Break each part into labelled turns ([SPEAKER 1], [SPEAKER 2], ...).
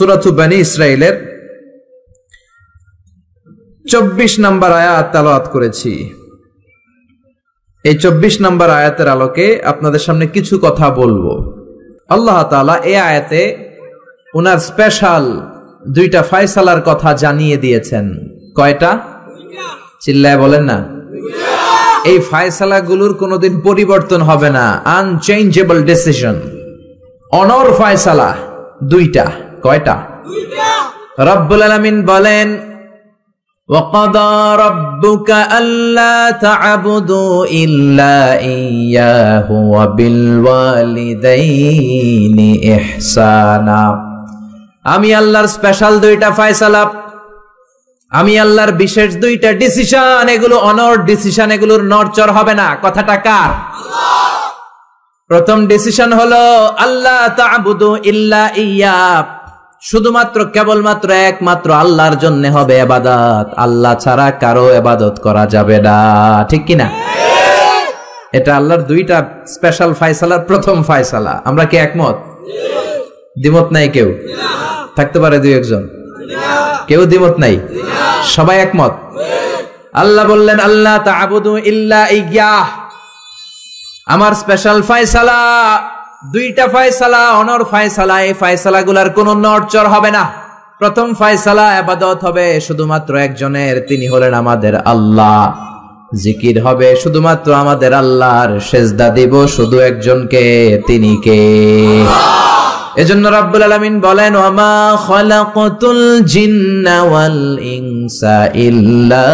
[SPEAKER 1] সূরা বনী ইসরাইলের 24 নম্বর আয়াত তেলাওয়াত করেছি। এই 24 নম্বর আয়াতের আলোকে আপনাদের সামনে কিছু কথা বলবো। আল্লাহ তাআলা এই আয়াতে ওনার স্পেশাল দুইটা ফয়সালার কথা জানিয়ে দিয়েছেন। কয়টা? চিল্লায় বলেন না। এই ফয়সালাগুলোর কোনোদিন পরিবর্তন হবে না, আনচেঞ্জেবল ডিসিশন। অনর ফয়সালা দুইটা। কয়টা? রব্বুল আলামিন বলেন, وَقَضَى رَبُّكَ أَلَّا تَعْبُدُوا إِلَّا إِيَّاهُ وَبِالْوَالِدَيْنِ إِحْسَانًا। আমি আল্লাহর স্পেশাল দুইটা ফয়সালা, আমি আল্লাহর বিশেষ দুইটা ডিসিশন, এগুলো অনর ডিসিশন, এগুলোর নড়চড় হবে না। কথাটা কার? প্রথম ডিসিশন হলো আল্লাহ তা'বুদু ইল্লা ইয়্যাহ, শুধুমাত্র কেবলমাত্র একমাত্র আল্লাহর জন্য হবে ইবাদত, আল্লাহ ছাড়া কারো ইবাদত করা যাবে না। ঠিক কি না? এটা আল্লাহর দুইটা স্পেশাল ফয়সালার প্রথম ফয়সালা। আমরা কি একমত? দ্বিমত নাই কেউ? থাকতে পারে দুই একজন। কেউ দ্বিমত নাই, সবাই একমত। আল্লাহ বললেন আল্লাহ তা'বুদু ইল্লা ইয়্যাহ, আমার স্পেশাল ফয়সালা দুইটা ফয়সালা, অনর ফয়সালা। এই ফয়সালাগুলোর কোনো নড়চড় হবে না। প্রথম ফয়সালা, ইবাদত হবে শুধুমাত্র একজনের, তিনি হলেন আমাদের আল্লাহ। জিকির হবে শুধুমাত্র আমাদের আল্লাহর, সেজদা দিব শুধু একজনকে, তিনি কে? এজন্য রব্বুল আলামিন বলেন, ওয়ামা খালাকাতুল জিন্না ওয়াল ইনসা ইল্লা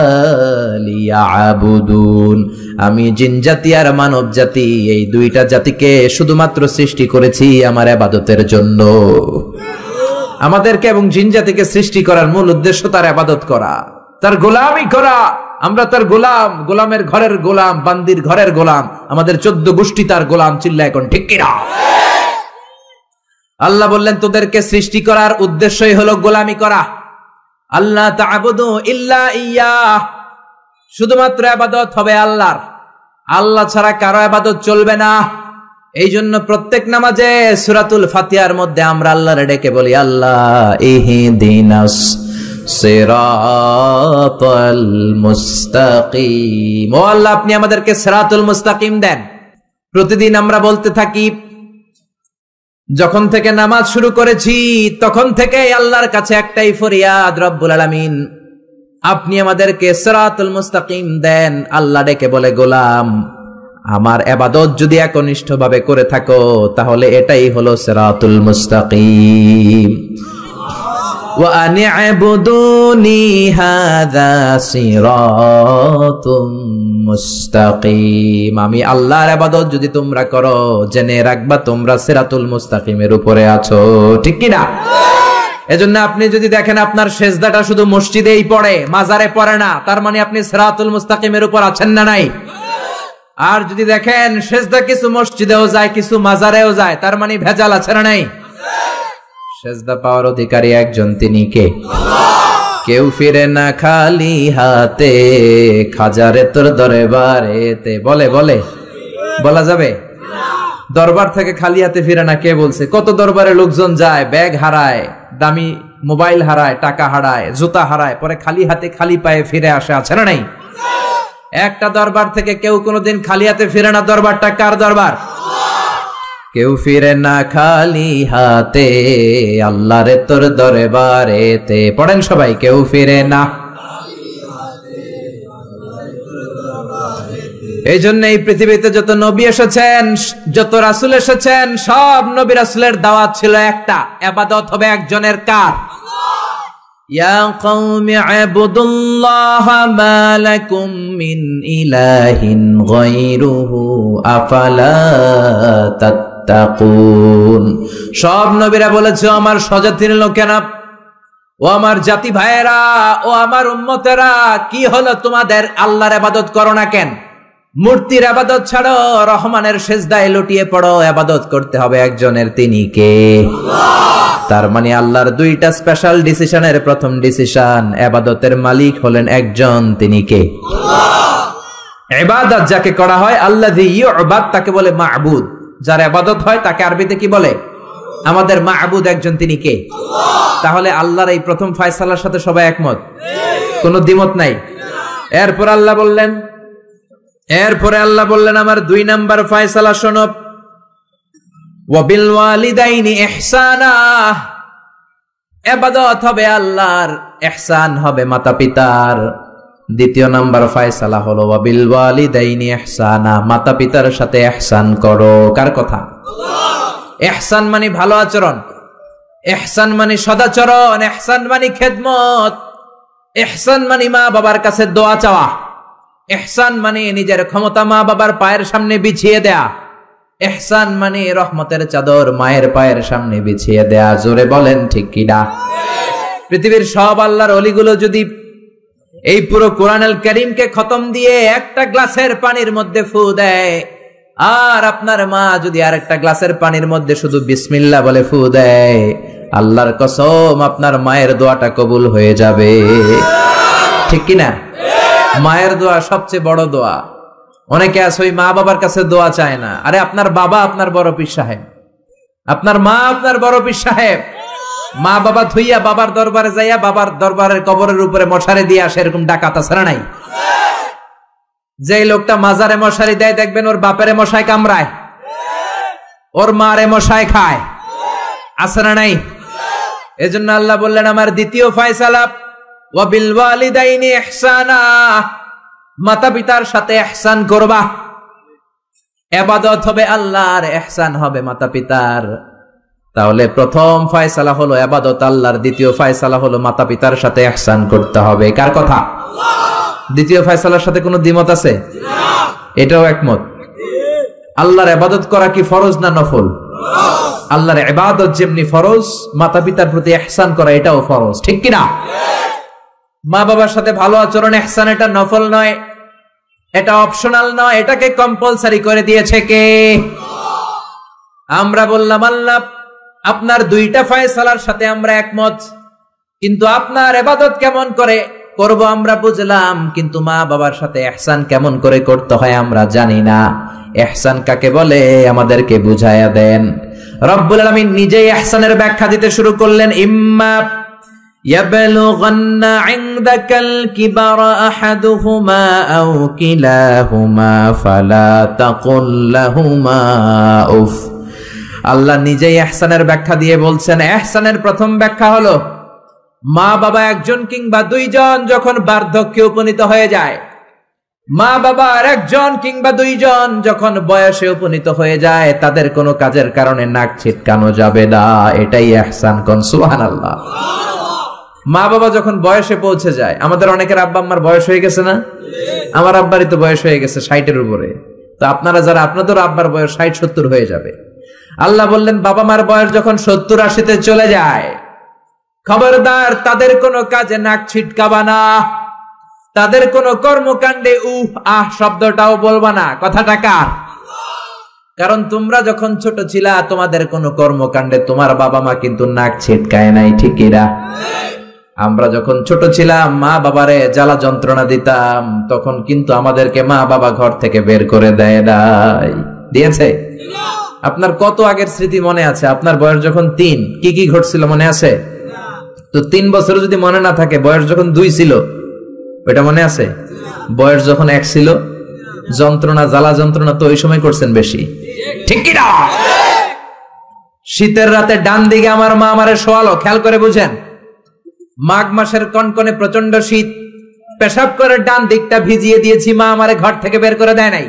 [SPEAKER 1] লিয়াবুদুন, আমি জিন জাতি আর মানব জাতি, এই দুইটা জাতিকে শুধুমাত্র সৃষ্টি করেছি আমার ইবাদতের জন্য। আমাদেরকে এবং জিন জাতিকে সৃষ্টি করার মূল উদ্দেশ্য তার ইবাদত করা, তার গোলামি করা। আমরা তার গোলাম, গোলামের ঘরের গোলাম, বান্দির ঘরের গোলাম, আমাদের 14 গোষ্ঠী তার গোলাম। চিল্লা এখন ঠিক কিনা? আল্লাহ বললেন তোদেরকে সৃষ্টি করার উদ্দেশ্যই হলো গোলামি করা। আল্লাহ তা'বুদু ইল্লা ইয়্যাহ, শুধুমাত্র ইবাদত হবে আল্লাহর, আল্লাহ ছাড়া কারো ইবাদত চলবে না। এই জন্য প্রত্যেক নামাজে সূরাতুল ফাতিহার মধ্যে আমরা আল্লাহরে ডেকে বলি, আল্লাহ ইহদিনাস সিরাতাল মুস্তাকিম, ও আল্লাহ আপনি আমাদেরকে সিরাতুল মুস্তাকিম দেন। প্রতিদিন আমরা বলতে থাকি, যখন থেকে নামাজ শুরু করেছি তখন থেকে আল্লাহর কাছে একটাই ফরিয়াদ, রব্বুল আলামিন আপনি আমাদেরকে সিরাতুল মুস্তাকিম দেন। আল্লাহ ডেকে বলে, গোলাম আমার ইবাদত যদি একনিষ্ঠভাবে করে থাকো তাহলে এটাই হলো সিরাতুল মুস্তাকিম। ওয়া আনি'বুদুনি হাযা সিরাতুম মুস্তাকিম, আমি আল্লাহর ইবাদত যদি তোমরা করো জেনে রাখবা তোমরা সিরাতুল মুস্তাকিমের উপরে আছো। ঠিক কি না? এজন্য আপনি যদি দেখেন আপনার সেজদাটা শুধু মসজিদেই পড়ে, মাজারে পড়ে না, তার মানে আপনি সিরাতুল মুস্তাকিমের উপর আছেন না নাই? আর যদি দেখেন সেজদা কিছু মসজিদেও যায় কিছু মাজারেও যায়, তার মানে ভেজাল আছে না নাই? সেজদা পাওয়ার অধিকারী একজন, তিনি কে? কেউ ফিরে না খালি হাতে, খাজারে তোর দরবারেতে। বলে বলে বলা যাবে? দরবার থেকে খালি হাতে ফিরে না কে বলছে? কত দরবারে লোকজন যায়, ব্যাগ হারায়, দামি মোবাইল হারায়, টাকা হারায়, জুতা হারায়, পরে খালি হাতে খালি পায়ে ফিরে আসে, আছে না নাই? একটা দরবার থেকে কেউ কোনোদিন খালি হাতে ফিরে না। দরবারটা কার দরবার? কেউ ফিরে না খালি হাতে, আল্লাহরে তোর দরবারেতে। পড়েন সবাই, কেউ ফিরে না। এই জন্য এই পৃথিবীতে যত নবী এসেছেন, যত রাসূল এসেছেন, সব নবী রাসূলের দাওয়াত ছিল একটা, ইবাদত হবে একজনের। কার? ইয়া কওমি ইবুদুল্লাহা মা লাকুম মিন ইলাহিন গায়রুহু আফালা তাত্তাকুন। সব নবীরা বলেছে, আমার স্বজাতির লোকেরা, ও আমার জাতি ভাইয়েরা, ও আমার উম্মতেরা, কি হলো তোমাদের? আল্লাহর ইবাদত করো না কেন? মূর্তির ইবাদত ছাড়ো, রহমানের সেজদায় লুটিয়ে পড়ো। ইবাদত করতে হবে একজনের, তিনি কে? আল্লাহ। তার মানে আল্লাহর দুইটা স্পেশাল ডিসিশনের প্রথম ডিসিশন, ইবাদতের মালিক হলেন একজন, তিনি কে? আল্লাহ। ইবাদত যাকে করা হয়, আল্লাযী ইউবাদ, তাকে বলে মা'বুদ। যার ইবাদত হয় তাকে আরবিতে কি বলে? আমাদের মাবুদ একজন, তিনি কে? তাহলে আল্লাহর এই প্রথম ফয়সালার সাথে সবাই একমত, কোনো দ্বিমত নাই। এরপরে আল্লাহ বললেন আমার 2 নাম্বার ফয়সালা শোনো, ওয়াবিল ওয়ালিদাইনি ইহসানা, ইবাদত হবে আল্লাহর, ইহসান হবে মাতা পিতার। 2 নাম্বার ফয়সালা হলো ওয়াবিল ওয়ালিদাইনি ইহসানা, মাতা পিতার সাথে ইহসান করো। কার কথা? ইহসান মানে ভালো আচরণ, ইহসান মানে সদাচরণ, ইহসান মানে খেদমত, ইহসান মানে মা বাবার কাছে দোয়া চাওয়া, ইহসান মানে নিজের ক্ষমতা মা বাবার পায়ের সামনে বিছিয়ে দেয়া, ইহসান মানে রহমতের চাদর মায়ের পায়ের সামনে বিছিয়ে দেয়া। জোরে বলেন ঠিক কিনা? পৃথিবীর সব আল্লাহর ওলিগুলো যদি এই পুরো কোরআনুল কারীমকে খতম দিয়ে একটা গ্লাসের পানির মধ্যে ফু দেয়, আর আপনার মা যদি আরেকটা গ্লাসের পানির মধ্যে শুধু বিসমিল্লাহ বলে ফু দেয়, আল্লাহর কসম আপনার মায়ের দোয়াটা কবুল হয়ে যাবে। ঠিক কিনা? মায়ের দোয়া সবচেয়ে বড় দোয়া। অনেকে আছে ওই মা বাবার কাছে দোয়া চায় না। আরে আপনার বাবা আপনার বড় পীর সাহেব, আপনার মা আপনার বড় পীর সাহেব। মা বাবা থুইয়া বাবার দরবারে যাইয়া বাবার দরবারের কবরের উপরে মশারি দিয়ে আসে, এরকম ডাকাত আছে না নাই? যে লোকটা মাজারে মশারি দেয় দেখবেন ওর বাপেরে মশায় কামড়ায়, ওর মারে মশায় খায়, আছে না নাই? এজন্য আল্লাহ বললেন আমার 2 ফয়সালা ওয়াবিল ওয়ালিদাইনি ইহসানা, মাতা পিতার সাথে ইহসান করবা। ইবাদত হবে আল্লাহর, ইহসান হবে মাতা পিতার। তাহলে প্রথম ফয়সালা হলো ইবাদত আল্লাহর, 2 ফয়সালা হলো মাতা পিতার সাথে ইহসান করতে হবে। কার কথা? 2 ফয়সালার সাথে কোনো দ্বিমত আছে? এটাও একমত। আল্লাহর ইবাদত করা কি ফরজ না নফল? আল্লাহর ইবাদত যেমনি ফরজ, মাতা পিতার প্রতি ইহসান করা এটাও ফরজ। ঠিক কিনা? মা বাবার সাথে ভালো আচরণ ইহসান, এটা নফল নয়, এটা অপশনাল নয়, এটাকে কম্পালসারি করে দিয়েছে কে? আমরা বললাম আল্লাহ আপনার 2টা ফয়সালার সাথে আমরা একমত, কিন্তু আপনার ইবাদত কেমন করে করব আমরা বুঝলাম, কিন্তু মা বাবার সাথে ইহসান কেমন করে করতে হয় আমরা জানি না। ইহসান কাকে বলে আমাদেরকে বুঝায়া দেন। রব্বুল আলামিন নিজেই ইহসানের ব্যাখ্যা দিতে শুরু করলেন। ইম্মা يبلغن عندك الكبر أحدهما أو كلاهما فلا تقل لهما أف। আল্লাহ নিজেই ইহসানের ব্যাখ্যা দিয়ে বলছেন, ইহসানের প্রথম ব্যাখ্যা হলো মা বাবা একজন কিংবা 2 জন যখন বার্ধক্যে উপনীত হয়ে যায়, মা বাবার 1 জন কিংবা 2 জন যখন বয়সে উপনীত হয়ে যায়, তাদের কোনো কাজের কারণে নাক ছিটকানো যাবে না। এটাই ইহসান। কোন সুবহানাল্লাহ। মা বাবা যখন বয়সে পৌঁছে যায়, আমাদের অনেকের আব্বা আম্মার বয়স হয়ে গেছে না? আমার আব্বারই তো বয়স হয়ে গেছে 60-এর উপরে। তো আপনারা যারা, আপনাদের আব্বার বয়স 60-70 হয়ে যাবে। আল্লাহ বললেন বাবা মার বয়স যখন 70-80-তে চলে যায়, খবরদার তাদের কোনো কাজে নাক ছিটকাবা না, তাদের কোনো কর্মকাণ্ডে শব্দটাও বলবা না। কথাটা কার? কারণ তোমরা যখন ছোট ছিলা তোমাদের কোনো কর্মকাণ্ডে তোমার বাবা মা কিন্তু নাক ছিটকায় নাই। ঠিকই না? আমরা যখন ছোট ছিলাম মা বাবারে জ্বালা যন্ত্রণা দিতাম, তখন কিন্তু আমাদেরকে মা বাবা ঘর থেকে বের করে দেয় নাই। দিয়েছে? আপনার কত আগের স্মৃতি মনে আছে? আপনার বয়স যখন 3 কি কি ঘটছিল মনে আছে? তো 3 বছর যদি মনে না থাকে, বয়স যখন 2 ছিল ওটা মনে আছে? বয়স যখন 1 ছিল, যন্ত্রণা জ্বালা যন্ত্রণা তো ওই সময় করছেন বেশি। ঠিক কি না? শীতের রাতে ডান দিকে আমার মা আমারে শোয়ালো, খেয়াল করে বুঝেন। মাঘ মাসের কনকনে প্রচন্ড শীত, পেশাব করে ডান দিকটা ভিজিয়ে দিয়েছি, মা আমারে ঘর থেকে বের করে দেয় নাই।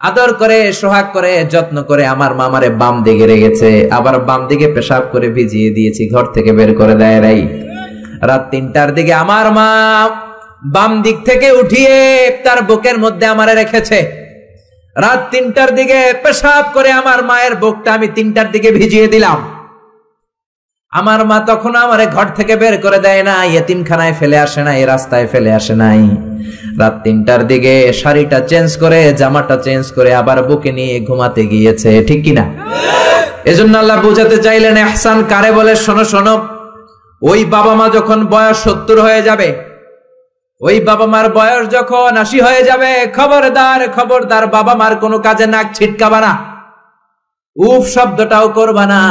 [SPEAKER 1] আদর করে সোহাগ করে যত্ন করে আমার মা আমারে বাম দিকে রেখেছে, আবার বাম দিকে পেশাব করে ভিজিয়ে দিয়েছি, ঘর থেকে বের করে দেয় নাই। রাত 3টার দিকে আমার মা বাম দিক থেকে উঠিয়ে তার বুকের মধ্যে আমারে রেখেছে। রাত 3টার দিকে পেশাব করে আমার মায়ের বুকটা আমি 3টার দিকে ভিজিয়ে দিলাম। আমার মা তখন আমারে ঘর থেকে বের করে দেয় না, ইয়েতিমখানায় ফেলে আসে নাই, রাস্তায় ফেলে আসে নাই। রাত 3টার দিকে শাড়িটা চেঞ্জ করে, জামাটা চেঞ্জ করে আবার বুকে নিয়ে ঘুমাতে গিয়েছে। ঠিক কিনা? এজন্য আল্লাহ বুঝাতে চাইলেন ইহসান কারে বলে। শোনো শোনো, ওই বাবা মা যখন বয়স 70 হয়ে যাবে, ওই বাবা মার বয়স যখন 80 হয়ে যাবে, খবরদার খবরদার বাবা মার কোনো কাজে নাক ছিটকাবা না। উফ শব্দটাও করবা না।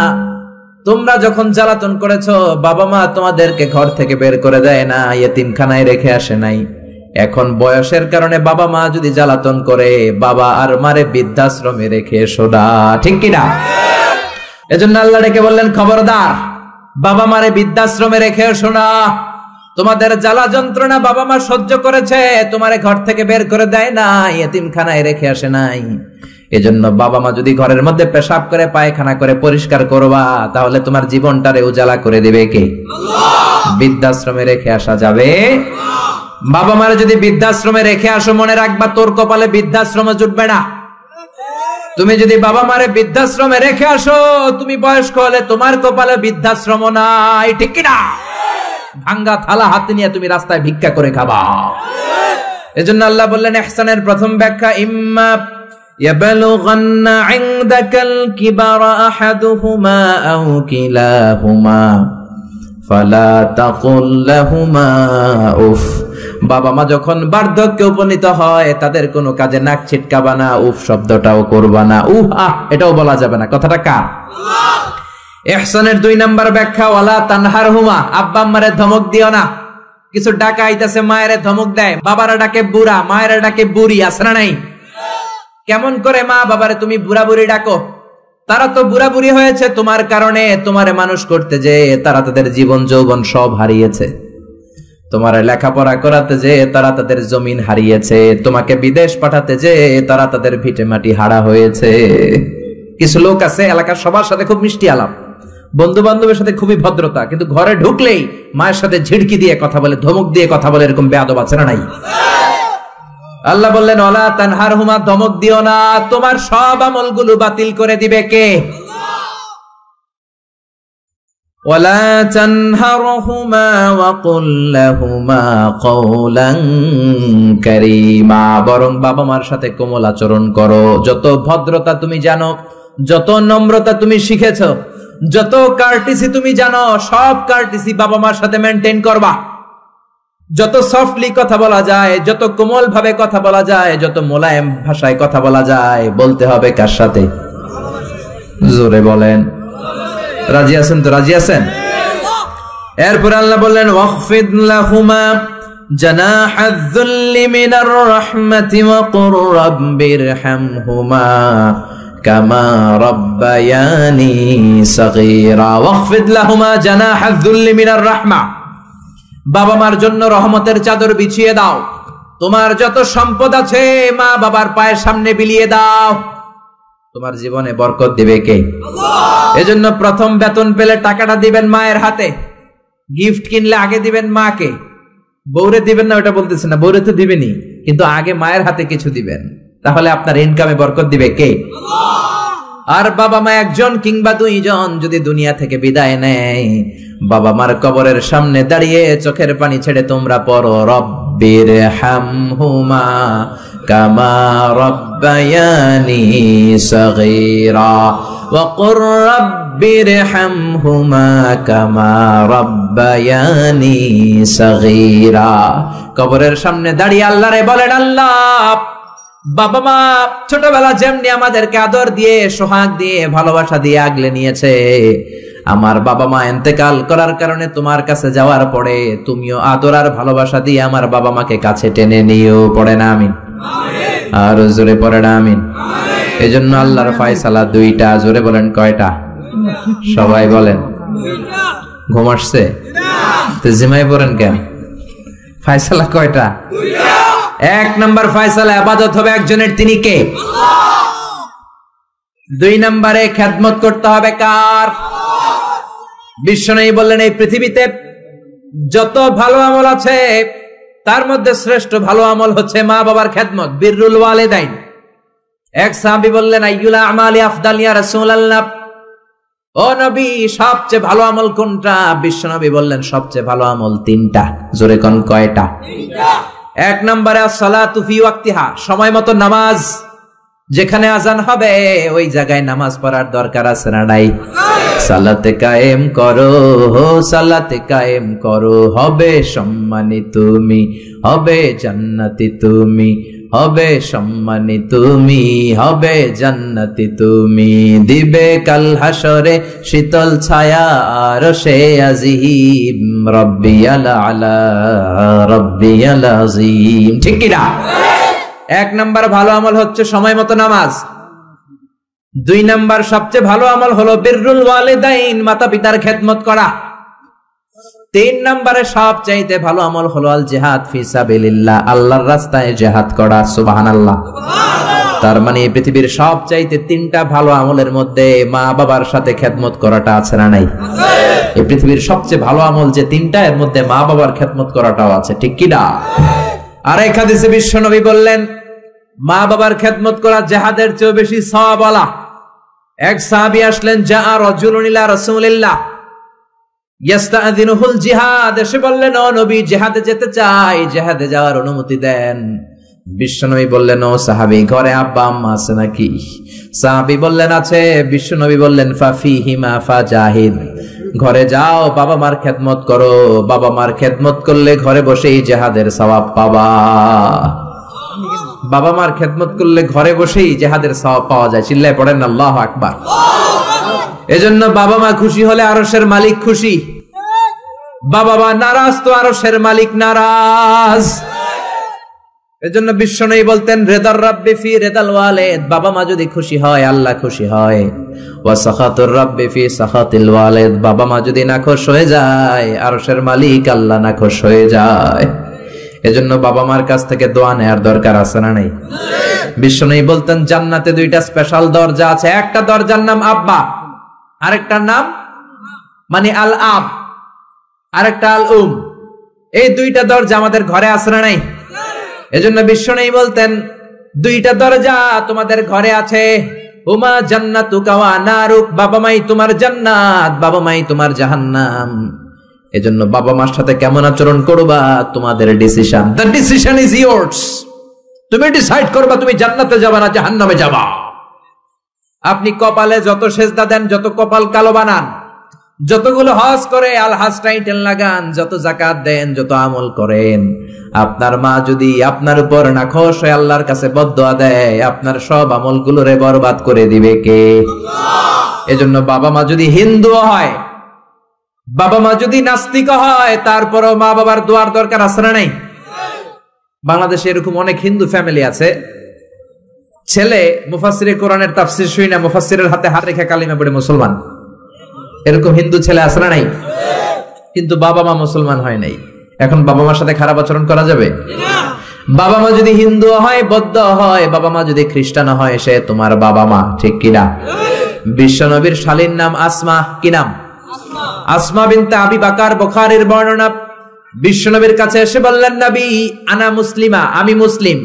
[SPEAKER 1] তোমরা যখন জ্বালাতন করেছো, বাবা মা তোমাদেরকে ঘর থেকে বের করে দেয় না, ইয়েতিমখানায় রেখে আসে নাই। এখন বয়সের কারণে বাবা মা যদি জ্বালাতন করে, বাবা আর মারে বৃদ্ধাশ্রমে রেখে এসো না, ঠিক কিনা? এজন্য আল্লাহ ডেকে বললেন, খবরদার, বাবা মারে বৃদ্ধাশ্রমে রেখে এসো না। তোমাদের জ্বালা যন্ত্রণা বাবা মা সহ্য করেছে, তোমারে ঘর থেকে বের করে দেয় না, ইয়েতিমখানায় রেখে আসে নাই। এজন্য বাবা মা যদি ঘরের মধ্যে পেশাব করে, পায়খানা করে পরিষ্কার করবা, তাহলে তোমার জীবনটারে উজালা করে দিবে কে? বৃদ্ধাশ্রমে রেখে আসা যাবে? বাবা মারে যদি বৃদ্ধাশ্রমে রেখে আসো, মনে রাখবা তোর কপালে বৃদ্ধাশ্রমে জুটবে না। তুমি যদি বাবা মারে বৃদ্ধাশ্রমে রেখে আসো, তুমি বয়স্ক হলে তোমার কপালে বৃদ্ধাশ্রম নাই, ঠিক কিনা? ভাঙ্গা থালা হাতে নিয়ে তুমি রাস্তায় ভিক্ষা করে খাবা। এজন্য আল্লাহ বললেন, ইহসানের প্রথম ব্যাখ্যা, ইম্মা ইয়াবলুগান্না ইনদাকাল কিবারা আহাদুহুমা আও কিলাহুমা ফালা তাকুল লাহুমা উফ। বাবা মা যখন বার্ধক্যে উপনীত হয়, তাদের কোনো কাজে নাক ছিটকাবা না, উফ শব্দটাও করবা না, উহ আহ এটাও বলা যাবে না। কথাটা কার? ইহসানের 2 নাম্বার ব্যাখ্যা, ওয়ালা তানহারহুমা, আব্বা আম্মারে ধমক দিও না। কিছু ডাকা আইতাছে, মায়েরে ধমক দেয়, বাবারা ডাকে বুড়া, মায়েরা ডাকে বুড়ি, আছে না নাই? কেমন করে মা বাবারে তুমি বুড়া বুড়ি ডাকো? তারা তো বুড়া বুড়ি হয়েছে তোমার কারণে। তোমারে মানুষ করতে যে তারা তাদের জীবন যৌবন সব হারিয়েছে। তোমারে লেখাপড়া করাতে যে তারা তাদের জমিন হারিয়েছে। তোমাকে বিদেশ পাঠাতে যে তারা তাদের ভিটে মাটি হারা হয়েছে। কিছু লোক আছে এলাকার সবার সাথে খুব মিষ্টি আলাপ, বন্ধু বান্ধবের সাথে খুবই ভদ্রতা, কিন্তু ঘরে ঢুকলেই মায়ের সাথে ঝিড়কি দিয়ে কথা বলে, ধমক দিয়ে কথা বলে, এরকম বেয়াদব আছে না নাই? আল্লাহ বললেন, ওয়ালা তানহারহুমা, ধমক দিও না, তোমার সব আমলগুলো বাতিল করে দিবে কে? ওয়ালা তানহারহুমা ওয়া কুল লাহুমা কওলান কারীমা, বরং বাবা মার সাথে কোমল আচরণ করো। যত ভদ্রতা তুমি জানো, যত নম্রতা তুমি শিখেছো, যত কার্টিসি তুমি জানো, সব কার্টিসি বাবা মার সাথে মেইনটেইন করবা। যত সফটলি কথা বলা যায়, যত কোমল ভাবে কথা বলা যায়, যত মোলায়েম ভাষায় কথা বলা যায়, বলতে হবে কার সাথে? জোরে বলেন, রাজি আছেন তো? রাজি আছেন? এরপর আল্লাহ বললেন, ওয়াখফিদ লাহুমা জানাহায যুল্লি মিনার রাহমাতি ওয়া কুর রাব্বিরহামহুমা কামা রাব্বায়ানি সাগীরা। ওয়াখফিদ লাহুমা জানাহায যুল্লি মিনার রাহমা, বাবা মার জন্য রহমতের চাদর বিছিয়ে দাও। তোমার যত সম্পদ আছে মা বাবার পায়ের সামনে বিলিয়ে দাও, তোমার জীবনে বরকত দিবে কে? এজন্য প্রথম বেতন পেলে টাকাটা দিবেন মায়ের হাতে, গিফট কিনলে আগে দিবেন মাকে। বউরে দিবেন না ওটা বলতেছে না, বউরে তো দিবেনই, কিন্তু আগে মায়ের হাতে কিছু দিবেন, তাহলে আপনার ইনকামে বরকত দিবে কে? আর বাবা মা একজন কিংবা 2 জন যদি দুনিয়া থেকে বিদায় নেয়, বাবা মার কবরের সামনে দাঁড়িয়ে চোখের পানি ছেড়ে তোমরা পড়ো, রব্বিরহামহুমা কামা রাব্বায়ানি সাগীরা ওয়া কুর রব্বিরহামহুমা কামা রাব্বায়ানি সাগীরা। কবরের সামনে দাঁড়িয়ে আল্লাহরে বলেন, আল্লাহ, বাবা মা ছোটবেলা যেমনি আমাদেরকে আদর দিয়ে, সোহাগ দিয়ে, ভালোবাসা দিয়ে আগলে নিয়েছে, আমার বাবা মা ইন্তেকাল করার কারণে তোমার কাছে যাওয়ার পরে তুমিও আদর আর ভালোবাসা দিয়ে আমার বাবা মাকে কাছে টেনে নিও। পড়ে না আমিন? আর জোরে পড়ে না আমিন? এজন্য আল্লাহর ফয়সালা 2টা। জোরে বলেন, কয়টা? সবাই বলেন। ঘুম আসছে তো জিমাই পড়েন কেন? ফয়সালা কয়টা? 1 নাম্বার ফয়সালা, ইবাদত হবে একজনের, তিনি কে? আল্লাহ। 2 নম্বরে খেদমত করতে হবে কার? বিশ্বনবী বললেন, এই পৃথিবীতে যত ভালো আমল আছে তার মধ্যে শ্রেষ্ঠ ভালো আমল হচ্ছে মা বাবার খেদমত, বিররুল ওয়ালিদাইন। এক সাহাবী বললেন, আইয়ুল আমালি আফদাল ইয়া রাসূলুল্লাহ, ও নবী সবচেয়ে ভালো আমল কোনটা? বিশ্বনবী বললেন, সবচেয়ে ভালো আমল 3টা। জোরে কোন কয়টা? 3টা। 1 নম্বরে সালাতু ফি ওয়াক্তিহা, সময় মতো নামাজ। যেখানে আজান হবে ওই জায়গায় নামাজ পড়ার দরকার আছে না নাই? সালাতে কায়েম করো, সালাতে কায়েম করো, হবে সম্মানী তুমি, হবে জান্নাতি তুমি, হবে সম্মানী তুমি, হবে জান্নাতি তুমি, দিবে কাল হাসরে শীতল ছায়া আরশে আজিম, রব্বিয়াল আলা রব্বিয়াল আযীম। ঠিক কি না? এক নাম্বার ভালো আমল হচ্ছে সময় মতো নামাজ। 2 নাম্বার সবচেয়ে ভালো আমল হলো বিররুল ওয়ালিদাইন, মাতা পিতার খেদমত করা। 3 নম্বরে সবচাইতে ভালো আমল হলো আল জিহাদ ফি সাবিলিল্লাহ, আল্লাহর রাস্তায় জিহাদ করা। সুবহানাল্লাহ। তার মানে এই পৃথিবীর সবচাইতে 3টা ভালো আমলের মধ্যে মা বাবার সাথে খেদমত করাটা আছে না নাই? এই পৃথিবীর সবচেয়ে ভালো আমল যে 3টা, এর মধ্যে মা বাবার খেদমত করাটাও আছে। ঠিক কি না? আর এক হাদিসে বিশ্বনবী বললেন মা বাবার খেদমত করা জিহাদের চেয়ে বেশি সওয়াবওয়ালা। এক সাহাবী আসলেন, জা রাজুলুন ইলা রাসূলিল্লাহ ইয়াস্তাযিনুহুল জিহাদ, এসে বললেন ও নবী জিহাদে যেতে চাই, জিহাদে যাওয়ার অনুমতি দেন। বিশ্বনবী বললেন ও সাহাবী ঘরে আব্বা আম্মা আছে নাকি? সাহাবী বললেন আছে। বিশ্বনবী বললেন ফাফিহিমা ফাজাহিদ, ঘরে যাও বাবা মার খেদমত করো, বাবা মার খেদমত করলে ঘরে বসেই জিহাদের সওয়াব পাবা। বাবা মার খেদমত করলে ঘরে বসেই জিহাদের সওয়াব পাওয়া যায়। চিল্লায় পড়েন আল্লাহু আকবার। এজন্য বাবা মা খুশি হলে আরশের মালিক খুশি, বাবা মা নারাজ তো আরশের মালিক নারাজ। এজন্য বিশ্বনবী বলতেন রিদার রাব্বি ফি রিদাল ওয়ালিদ, বাবা মা যদি খুশি হয় আল্লাহ খুশি হয়। ওয়া সাখাতুর রাব্বি ফি সাখাতিল ওয়ালিদ, বাবা মা যদি নাখোশ হয়ে যায় আরশের মালিক আল্লাহ নাখোশ হয়ে যায়। এজন্য বাবা মার কাছ থেকে দোয়া নেওয়ার দরকার আছে না নাই? বিশ্বনবী বলতেন জান্নাতে 2টা স্পেশাল দরজা আছে, একটা দরজার নাম আব্বা, আরেকটার নাম মানে আল আব, আরেকটা আল উম। এই 2টা দরজা আমাদের ঘরে আছে না নাই? এজন্য বিশ্বনবী বলতেন 2টা দরজা তোমাদের ঘরে আছে, হুমা জান্নাতুকা ওয়া নারুক, বাবা মাই তোমার জান্নাত, বাবা মাই তোমার জাহান্নাম। এজন্য বাবা মার সাথে কেমন আচরণ করবা তোমাদের decision, the decision is years. তুমি ডিসাইড করবা তুমি জান্নাতে যাবা না জাহান্নামে যাবা। আপনি কপালে যত সেজদা দেন, যত কপাল কালো বানান, যতগুলো হজ করে আল হজ টাইটেল লাগান, যত যাকাত দেন, যত আমল করেন, আপনার মা যদি আপনার উপর নাখোশ হয়ে আল্লাহর কাছে বদদোয়া দেয়, আপনার সব আমলগুলোরে বরবাদ করে দিবে কে? এজন্য বাবা মা যদি হিন্দু হয়, বাবা মা যদি নাস্তিক হয়, তারপরও মা বাবার দোয়ার দরকার আছে না নাই? বাংলাদেশে এরকম অনেক হিন্দু ফ্যামিলি আছে, ছেলে মুফাসসিরে কোরআনের তাফসীর শুনে মুফাসসিরের হাতে হাত রেখে কালিমা পড়ে মুসলমান। এরকম হিন্দু ছেলে আছে না নাই? কিন্তু বাবা মা মুসলমান হয় নাই। এখন বাবা মার সাথে খারাপ আচরণ করা যাবে না। বাবা মা যদি হিন্দু হয়, বৌদ্ধ হয়, বাবা মা যদি খ্রিস্টান হয়, সে তোমার বাবা মা। ঠিক কি না? বিশ্বনবীর শালীর নাম আসমা। কি নাম? আসমা বিনতে আবি বকর, বুখারীর বর্ণনা। বিশ্বনবীর কাছে এসে বললেন নবী আনা মুসলিমা, আমি মুসলিম,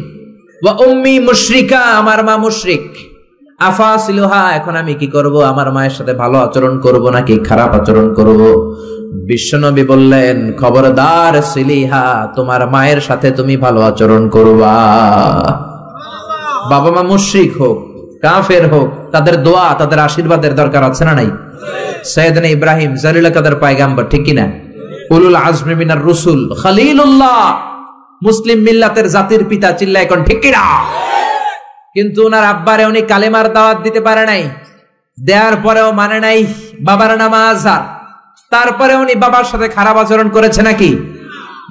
[SPEAKER 1] ওয়া উম্মি মুশরিকা, আমার মা মুশরিক, আফাসিলুহা, এখন আমি কি করব? আমার মায়ের সাথে ভালো আচরণ করব নাকি খারাপ আচরণ করব? বিশ্বনবী বললেন খবরদার সিলিহা, তোমার মায়ের সাথে তুমি ভালো আচরণ করবা। বাবা মা মুশরিক হোক, কাফের হোক, তাদের দোয়া, তাদের আশীর্বাদের দরকার আছে না নাই? সাইয়েদনা ইব্রাহিম জালিল কাদের পয়গম্বর, ঠিক কি না? উলুল আজমি মিনার রুসুল, খলিলুল্লাহ, মুসলিম মিল্লাতের জাতির পিতা। চিল্লায় এখন ঠিক কি না? কিন্তু ওনার আব্বারে উনি কালেমার দাওয়াত দিতে পারে নাই, দেওয়ার পরেও মানে নাই বাবার নাম আজহার। তারপরে উনি বাবার সাথে খারাপ আচরণ করেছে নাকি?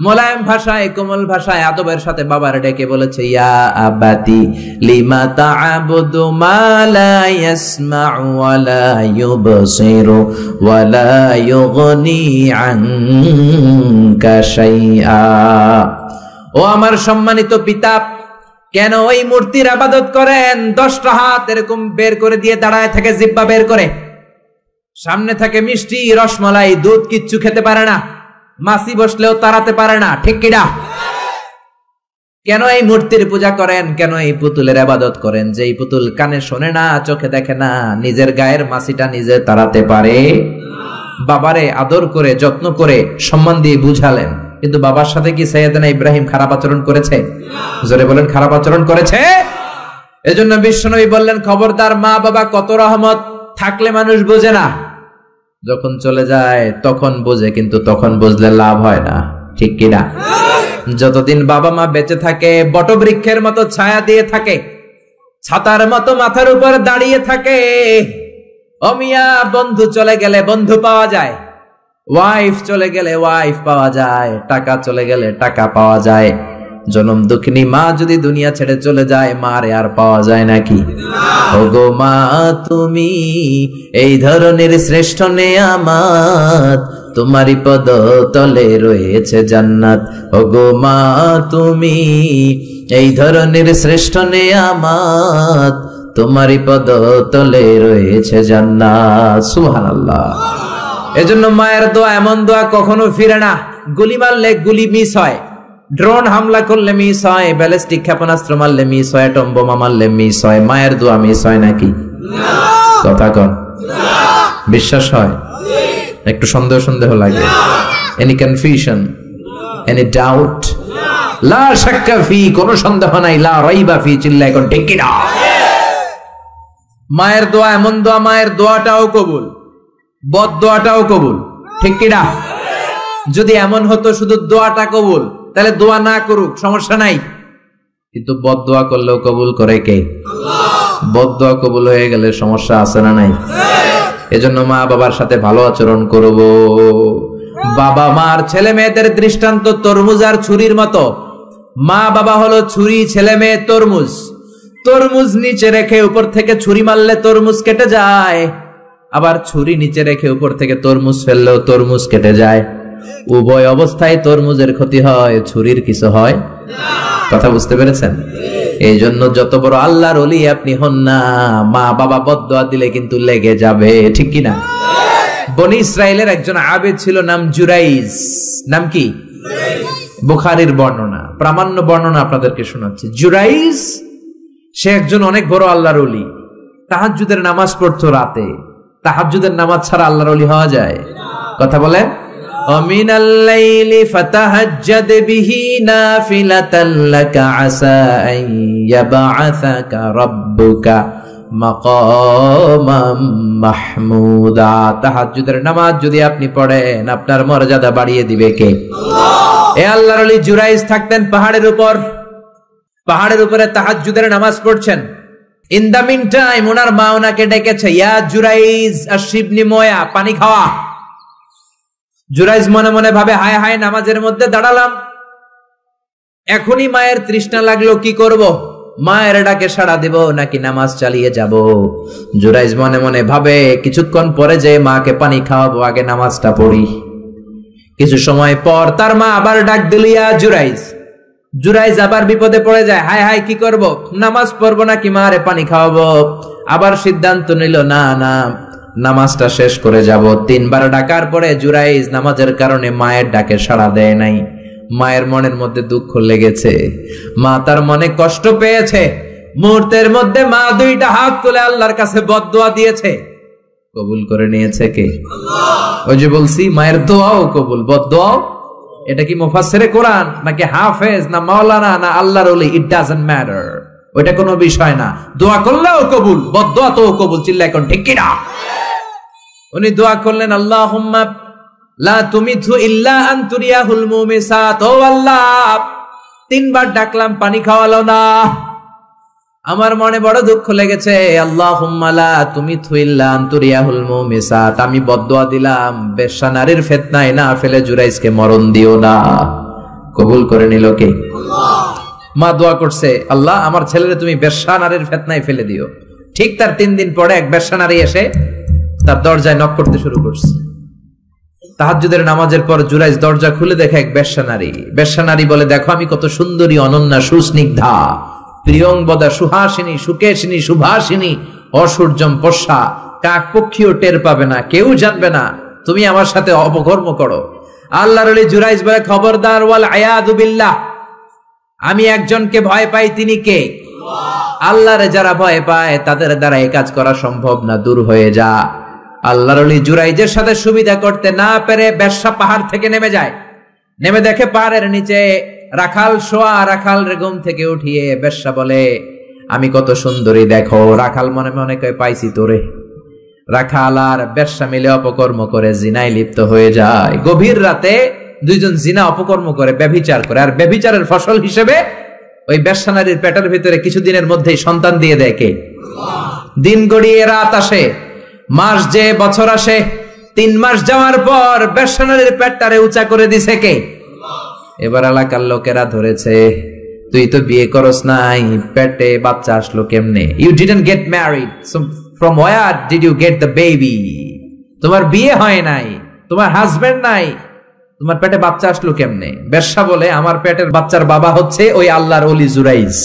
[SPEAKER 1] মোলায়েম ভাষায়, কোমল ভাষায়, আদবের সাথে বাবার ডেকে বলেছে ইয়া আবাতি লিমা তা'বুদু মা লা ইয়াসমা'ু ওয়া লা ইউবসিরু ওয়া লা ইউগনি আনকা শাইআ। ও আমার সম্মানিত পিতা, কেন ওই মূর্তির ইবাদত করেন? 10টা হাত এরকম বের করে দিয়ে দাঁড়ায় থাকে, জিহ্বা বের করে, সামনে থাকে মিষ্টি, রসমালাই, দুধ, কিচ্ছু খেতে পারে না, মাছি বসলেও তাড়াতে পারে না। ঠিক কি না? কেন এই মূর্তির পূজা করেন? কেন এই পুতুলের ইবাদত করেন? যে এই পুতুল কানে শোনে না, চোখে দেখে না, নিজের গায়ের মাছিটা নিজে তাড়াতে পারে? বাবারে আদর করে, যত্ন করে, সম্মান দিয়ে বুঝালেন, কিন্তু বাবার সাথে কি সাইয়েদনা ইব্রাহিম খারাপ আচরণ করেছে? জোরে বলেন, খারাপ আচরণ করেছে? এজন্য বিশ্বনবী বললেন খবরদার, মা বাবা কত রহমত, থাকলে মানুষ বোঝে না, যখন চলে যায় তখন বোঝে, কিন্তু তখন বুঝলে লাভ হয় না। ঠিক কি না? যতদিন বাবা মা বেঁচে থাকে বটবৃক্ষের মতো ছায়া দিয়ে থাকে, ছাতার মতো মাথার উপর দাঁড়িয়ে থাকে। অমিয়া বন্ধু চলে গেলে বন্ধু পাওয়া যায়, ওয়াইফ চলে গেলে ওয়াইফ পাওয়া যায়, টাকা চলে গেলে টাকা পাওয়া যায়। জনম দুঃখিনী মা যদি দুনিয়া ছেড়ে চলে যায়, মারে আর পাওয়া যায় নাকি? ওগো মা তুমি এই ধরনের শ্রেষ্ঠ নেয়ামত, তোমারই পদ তলে রয়েছে জান্নাত। ওগো মা তুমি এই ধরনের শ্রেষ্ঠ নেয়ামত, তোমারই পদ তলে রয়েছে জান্নাত। সুবহানাল্লাহ। এজন্য মায়ের দোয়া এমন দোয়া কখনো ফিরে না। গুলি মারলে গুলি মিস হয়, ড্রোন হামলা করলে মিস হয়, ব্যালিস্টিক ক্ষেপণাস্ত্র মারলে মিস হয়, অ্যাটম বোমা মারলে মিস হয়, মায়ের দোয়া মিস হয় নাকি? কথা কন, বিশ্বাস হয়? একটু সন্দেহ সন্দেহ লাগে? Any confusion, any doubt? লা শাক্কা ফি, কোনো সন্দেহ নাই, লা রাইবা ফি, চিল্লায় কোন ঠিক কি না? মায়ের দোয়া এমন দোয়া, মায়ের দোয়াটাও কবুল, বদ দোয়াটাও কবুল, ঠিক কি না? যদি এমন হতো শুধু দোয়াটা কবুল, তাহলে দোয়া না করুক সমস্যা নাই, কিন্তু বদ দোয়া করলেও কবুল করে কে? বদ দোয়া কবুল হয়ে গেলে সমস্যা আছে না নাই? এজন্য মা বাবার সাথে ভালো আচরণ করব। বাবা মার ছেলে মেয়েদের দৃষ্টান্ত তরমুজ আর ছুরির মতো। মা বাবা হলো ছুরি, ছেলে মেয়ে তরমুজ। তরমুজ নিচে রেখে উপর থেকে ছুরি মারলে তরমুজ কেটে যায়, আবার ছুরি নিচে রেখে উপর থেকে তরমুজ ফেললেও তরমুজ কেটে যায়। উভয় অবস্থায় তরমুজের ক্ষতি হয়, ছুরির কিছু হয়। কথা বুঝতে পেরেছেন? এই জন্য যত বড় আল্লাহর ওলি আপনি হন না, মা বাবা বদদোয়া দিলে কিন্তু লেগে যাবে, ঠিক কি না? বনি ইসরায়েলের একজন আবেদ ছিল, নাম জুরাইজ। নাম কি? বুখারীর বর্ণনা, প্রামাণ্য বর্ণনা আপনাদেরকে শোনাচ্ছি। জুরাইজ সে একজন অনেক বড় আল্লাহর ওলি। তাহাজ্জুদের নামাজ পড়তো রাতে। তাহাজ্জুদের নামাজ ছাড়া আল্লাহর ওলি হওয়া যায়? কথা বলেন। ومن الليل فتهجد به نافلة لك عسى أن يبعثك ربك مقاما محمودا। তাহাজ্জুদের নামাজ যদি আপনি পড়েন, আপনার মর্যাদা বাড়িয়ে দিবে কে? আল্লাহ। এ আল্লাহর ওলি জুরাইজ থাকতেন পাহাড়ের উপর। পাহাড়ের উপরে তাহাজ্জুদের নামাজ পড়ছেন। ইন দা মিন টাইম ওনার মা ওনাকে ডেকেছে, ইয়া জুরাইজ আশরিবনি ময়া, পানি খাওয়া। জুরাইজ মনে মনে ভাবে, হায় হায়, নামাজের মধ্যে দাঁড়ালাম, এখনই মায়ের তৃষ্ণা লাগলো, কি করব? মায়ের ডাকে সাড়া দেব নাকি নামাজ চালিয়ে যাব? জুরাইজ মনে মনে ভাবে, কিছুক্ষণ পরে যে মাকে পানি খাওয়াবো, আগে নামাজটা পড়ি। কিছু সময় পর তার মা আবার ডাক দিল, ইয়া জুরাইজ। জুরাইজ আবার বিপদে পড়ে যায়, হায় হায়, কি করব? নামাজ পড়বো নাকি মারে পানি খাওয়াবো? আবার সিদ্ধান্ত নিল, না না, নামাজটা শেষ করে যাব। 3 বার ডাকার পরে জুরাইজ নামাজের কারণে মায়ের ডাকে সাড়া দেয় নাই। মায়ের মনের মধ্যে দুঃখ লেগেছে, মা তার মনে কষ্ট পেয়েছে। মুহূর্তের মধ্যে মা 2টা হাত তুলে আল্লাহর কাছে বদদোয়া দিয়েছে। কবুল করে নিয়েছে কে? আল্লাহ। ওই যে বলছি, মায়ের দোয়াও কবুল, বদদোয়াও। এটা কি মুফাসসিরে কোরআন নাকি হাফেজ না মাওলানা না আল্লাহর ওলি, ইট ডাজন্ট ম্যাটার, ওইটা কোনো বিষয় না। দোয়া করলেও কবুল, বদদোয়া তো কবুল, চিল্লায় কোন ঠিক কি না? উনি দোয়া করলেন, আল্লাহুম্মা লা তুমিথু ইল্লা আন তুরিয়াহুল মুমিসাত। ও আল্লাহ, 3 বার ডাকলাম, পানি খাওয়ালো না, আমার মনে বড় দুঃখ লেগেছে। আল্লাহুম্মা লা তুমিথু ইল্লা আন তুরিয়াহুল মুমিসাত, আমি বদদোয়া দিলাম, বেশ্যা নারীর ফিতনায় না ফেলে জুরাইজকে মরণ দিও না। কবুল করে নিল কে? আল্লাহ। মা দোয়া করছে, আল্লাহ আমার ছেলেরে তুমি বেশ্যা নারীর ফিতনায় ফেলে দিও। ঠিক তার 3 দিন পরে এক বেশ্যা নারী এসে তার দরজায় নক করতে শুরু করছে। তাহাজ্জুদের নামাজের পর জুরাইজ দরজা খুলে দেখে এক বেশ্যা নারী। বেশ্যা নারী বলে, দেখো আমি কত সুন্দরী, অনন্যা, সুস্নিগ্ধা, প্রিয়ংবদা, সুহাসিনী, সুকেশিনী, সুভাসিনী, অসূর্যম পশা, কাক পক্ষীও টের পাবে না, কেউ জানবে না তুমি আমার সাথে অপকর্ম করো। আল্লাহর ওলি জুরাইজ বলে, খবরদার, ওয়াল আয়াযু বিল্লাহ, আমি একজনকে ভয় পাই, তিনি কে? আল্লাহরে যারা ভয় পায় তাদের দ্বারা এই কাজ করা সম্ভব না, দূর হয়ে যা। আল্লাহর ওলি জুরাইজের সাথে সুবিধা করতে না পেরে বেশ্যা পাহাড় থেকে নেমে যায়। নেমে দেখে পাহাড়ের নিচে রাখাল শোয়া। রাখাল ঘুম থেকে উঠিয়ে বেশ্যা বলে, আমি কত সুন্দরী দেখো। রাখাল মনে মনে কয়, পাইছি তোরে। রাখাল আর বেশ্যা মিলে অপকর্ম করে জিনায় লিপ্ত হয়ে যায়। গভীর রাতে দুইজন জিনা অপকর্ম করে, ব্যভিচার করে, আর ব্যভিচারের ফসল হিসেবে ওই বেশ্যা নারীর পেটের ভিতরে কিছুদিনের মধ্যেই সন্তান দিয়ে দেয় কে? দিন গড়িয়ে রাত আসে, মাস যে বছর আসে, 3 মাস যাওয়ার পর বেশ্যা নারীর পেটটারে উঁচা করে দিছে কে? এবার এলাকার লোকেরা ধরেছে, তুই তো বিয়ে করস নাই, পেটে বাচ্চা আসলো কেমনে? You didn't get married, so from where did you get the baby? তোমার বিয়ে হয় নাই, তোমার হাজবেন্ড নাই, তোমার পেটে বাচ্চা আসলো কেমনে? বেশ্যা বলে, আমার পেটের বাচ্চার বাবা হচ্ছে ওই আল্লাহর ওলি জুরাইজ।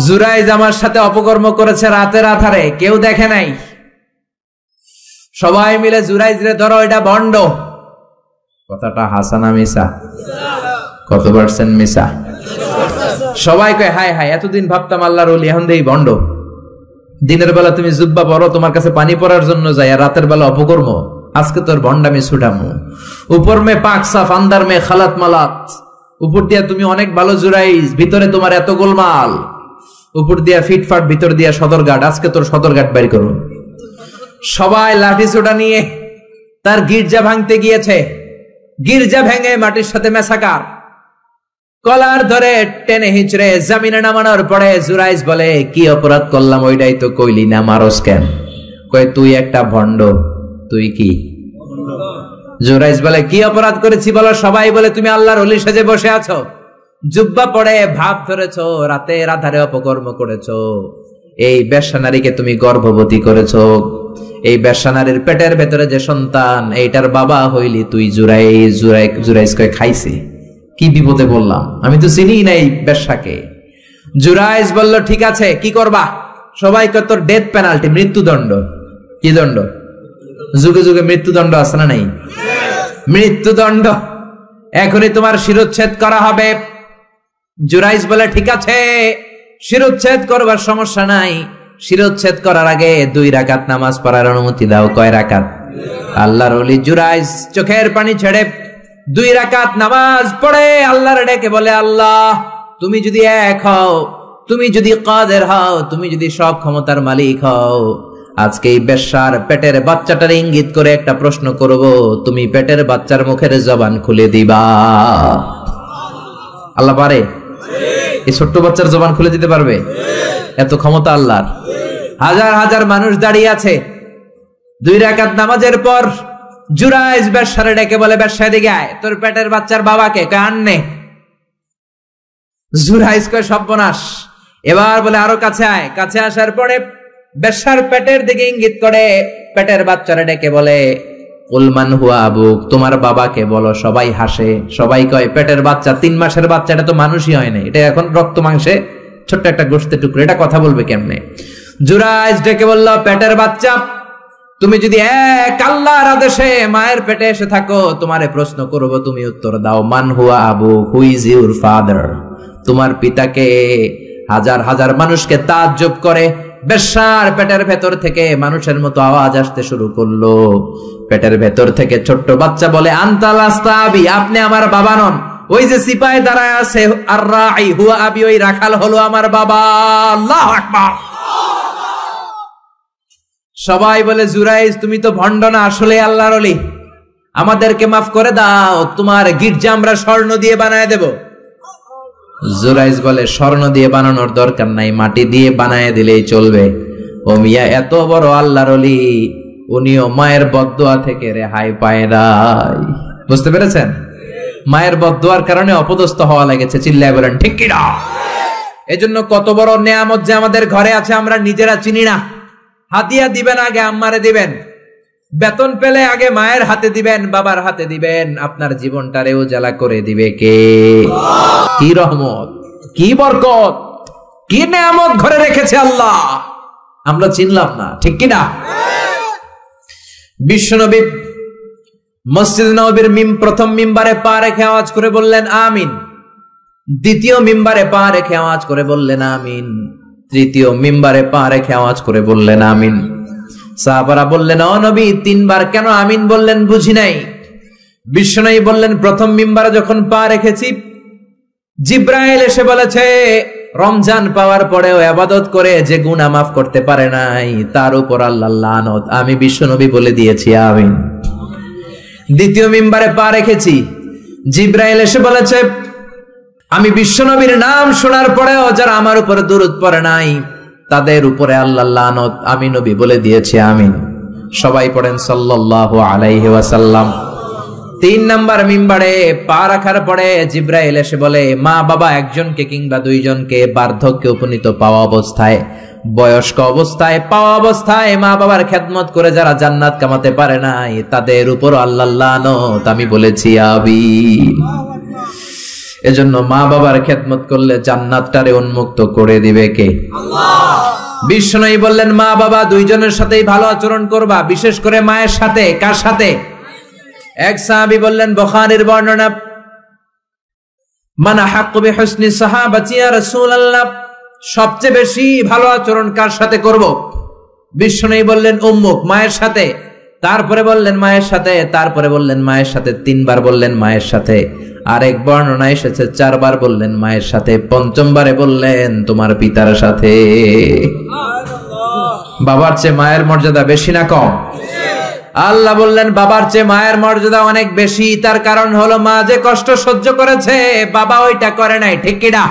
[SPEAKER 1] জুরাইজ আমার সাথে অপকর্ম করেছে রাতের আধারে, কেউ দেখে নাই। সবাই মিলে জুরাইজ রে ধরো, এটা ভণ্ড। কথাটা হাসানা মিসা? কত পার্সেন্ট মিসা? সবাই কয় হায় হায়, এতদিন ভাবতাম আল্লাহর ওলি, এখন দেই ভণ্ড। দিনের বেলা তুমি জুব্বা পরো, তোমার কাছে পানি পড়ার জন্য যাই, আর রাতের বেলা অপকর্ম। আজকে তোর ভণ্ডামি ছুটামু। উপর মে পাক সাফ, আন্দার মে খালাত মালাত। উপর দিয়া তুমি অনেক ভালো জুরাইজ, ভিতরে তোমার এত গোলমাল। উপর দিয়া ফিটফাট, ভিতর দিয়া সদরঘাট। আজকে তোর সদরঘাট বের করো। সবাই লাঠি সোটা নিয়ে তার গির্জা ভাঙতে গিয়েছে। গির্জা ভেঙে মাটির সাথে মেসাকার, কলার ধরে টেনে হিচড়ে জমিনে নামানোর পরে জুরাইজ বলে, কি অপরাধ করলাম? ওইটাই তো কইলি না, মারস কেন? কয়, তুই একটা ভণ্ড। তুই কি? জুরাইজ বলে, কি অপরাধ করেছি বলো? সবাই বলে, তুমি আল্লাহর ওলি সেজে বসে আছো, জুব্বা পড়ে ভাব ধরেছো, রাতের আধারে অপকর্ম করেছো, এই বেশ্যা নারীকে তুমি গর্ভবতী করেছো, এই বেশ্যা নারীর পেটের ভেতরে যে সন্তান, এইটার বাবা হইলি তুই জুরাইজ। জুরাইজ কয়, খাইছি, কি বিপদে বললাম, আমি তো চিনি নাই বেশ্যাকে। জুরাইজ বলল, ঠিক আছে, কি করবা? সবাই কয়, তোর ডেথ পেনাল্টি, মৃত্যুদণ্ড। কি দণ্ড? যুগে যুগে মৃত্যুদণ্ড আছে না নাই? মৃত্যুদণ্ড। এখনই তোমার শিরোচ্ছেদ করা হবে। জুরাইজ বলে, ঠিক আছে, শিরোচ্ছেদ করবার সমস্যা নাই। শিরোচ্ছেদ করার আগে 2 রাকাত নামাজ পড়ার অনুমতি দাও। কয় রাকাত? আল্লাহর ওলি জুরাইজ চোখের পানি ছেড়ে 2 রাকাত নামাজ পড়ে আল্লাহর ডেকে বলে, আল্লাহ, তুমি যদি এক হও, তুমি যদি কাদের হও, তুমি যদি সব ক্ষমতার মালিক হও, আজকে এই বেশ্যার পেটের বাচ্চাটার ইঙ্গিত করে একটা প্রশ্ন করব, তুমি পেটের বাচ্চার মুখের জবান খুলে দিবা। আল্লাহ পারে? এই ছোট্ট বাচ্চার জবান খুলে দিতে পারবে? এত ক্ষমতা আল্লাহর। হাজার হাজার মানুষ দাঁড়িয়ে আছে। 2 রাকাত নামাজের পর জুরাইজ বেশ্যারে ডেকে বলে, বেশ্যা দিকে আয়, তোর পেটের বাচ্চার বাবাকে। কয়, আননে। জুরাইজ কয়, সর্বনাশ। এবার বলে, আরো কাছে আয়। কাছে আসার পরে বেশ্যার পেটের দিকে ইঙ্গিত করে পেটের বাচ্চারে ডেকে বলে, কুলমান হুয়া আবুক, তোমার বাবাকে বলো। সবাই হাসে। সবাই কয়, পেটের বাচ্চা, 3 মাসের বাচ্চা, এটা তো মানুষই হয় না, এটা এখন রক্ত মাংসে ছোট্ট একটা গোশতের টুকরো, এটা কথা বলবে কেমনে? জুরাইজ ডেকে বলল, পেটের বাচ্চা, তুমি যদি এক আল্লাহর আদেশে মায়ের পেটে এসে থাকো, তোমারে প্রশ্ন করব, তুমি উত্তর দাও। মান হুয়া Abu, who is your father? তোমার পিতাকে? হাজার হাজার মানুষকে তাজ্জব করে বেশ্যার পেটের ভেতর থেকে মানুষের মতো আওয়াজ আসতে শুরু করলো। পেটের ভেতর থেকে ছোট্ট বাচ্চা বলে, আনতাল আস্তাবি, আপনি আমার বাবা নন। ওই যে সিপাহি দাঁড়ায় আছে, আর রাই হুয়া আবি, ওই রাখাল হলো আমার বাবা। আল্লাহু আকবার। সবাই বলে, জুরাইজ, তুমি তো ভণ্ড না, আসলে আল্লাহর ওলি, আমাদেরকে মাফ করে দাও, তোমার গির্জা আমরা স্বর্ণ দিয়ে বানায় দেব। জুরাইজ বলে, স্বর্ণ দিয়ে বানানোর দরকার নাই, মাটি দিয়ে বানায় দিলেই চলবে। ও মিয়া, এত বড় আল্লাহর ওলি, উনিও মায়ের বদদোয়া থেকে রেহাই পায় নাই। বুঝতে পেরেছেন? মায়ের বদদোয়ার কারণে অপদস্থ হওয়া লেগেছে। চিল্লায় বলেন ঠিক কি না? এজন্য কত বড় নেয়ামত যে আমাদের ঘরে আছে আমরা নিজেরা চিনি না। হাতিয়া দিবেন আগে আম্মারে দিবেন, বেতন পেলে আগে মায়ের হাতে দিবেন, বাবার হাতে দিবেন, আপনার জীবনটারে উজালা করে দিবে কে? কি রহমত, কি বরকত, কি নেয়ামত ঘরে রেখেছে আল্লাহ, আমরা চিনলাম না। ঠিক কিনা? বিশ্বনবী মসজিদ নববীর প্রথম মিম্বারে পা রেখে আওয়াজ করে বললেন আমিন। দ্বিতীয় মিম্বারে পা রেখে আওয়াজ করে বললেন আমিন। তৃতীয় মিম্বারে পা রেখে আওয়াজ করে বললেন আমিন। সাহাবারা বললেন, ও নবী, 3 বার কেন আমিন বললেন? বুঝি নাই। বিশ্বনবী বললেন, প্রথম মিম্বারে যখন পা রেখেছি, জিব্রাইল এসে বলেছে, রমজান পাওয়ার পরেও ইবাদত করে যে গুনাহ মাফ করতে পারে নাই, তার উপর আল্লাহর লানত। আমি বিশ্বনবী বলে দিয়েছি আমিন। দ্বিতীয় মিম্বারে পা রেখেছি, জিব্রাইল এসে বলেছে, আমি বিশ্বনবীর নাম শোনার পরেও যারা আমার উপরে দুরূদ পড়ে নাই তাদের উপরে আল্লাহর লানত আমি নবী বলে দিয়েছি, আমিন। সবাই পড়েন সাল্লাল্লাহু আলাইহি ওয়াসাল্লাম। 3 নাম্বার মিম্বারে পা রাখার পরে জিব্রাইল এসে বলে, মা বাবা একজনকে কিংবা দুইজনকে বার্ধক্যে উপনীত পাওয়া অবস্থায়, বয়স্ক অবস্থায়, পাওয়া অবস্থায় মা বাবার খেদমত করে যারা জান্নাত কামাতে পারে নাই তাদের উপর আল্লাহর লানত আমি বলেছি, আমিন। এজন্য মা বাবার খেদমত করলে জান্নাতটারে উন্মুক্ত করে দিবে কে? আল্লাহ। বিশ্বনবী বললেন, মা বাবা দুইজনের সাথেই ভালো আচরণ করবা, বিশেষ করে মায়ের সাথে। কার সাথে? এক সাহাবী বললেন, বুখারীর বর্ণনা, মান আহাক্কু বিহুসনি সাহাবাতি ইয়া রাসূলুল্লাহ, সবচেয়ে বেশি ভালো আচরণ কার সাথে করব? বিশ্বনবী বললেন, উম্মুক, মায়ের সাথে। তারপরে বললেন মায়ের সাথে, তারপরে বললেন মায়ের সাথে, 3 বার বললেন মায়ের সাথে। আরেক বর্ণনা এসেছে 4 বার বললেন মায়ের সাথে, 5মবারে বললেন তোমার পিতার সাথে। বাবার চেয়ে মায়ের মর্যাদা বেশি না কম? আল্লাহ বললেন বাবার চেয়ে মায়ের মর্যাদা অনেক বেশি। তার কারণ হলো মা যে কষ্ট সহ্য করেছে বাবা ওইটা করে নাই, ঠিক কিনা?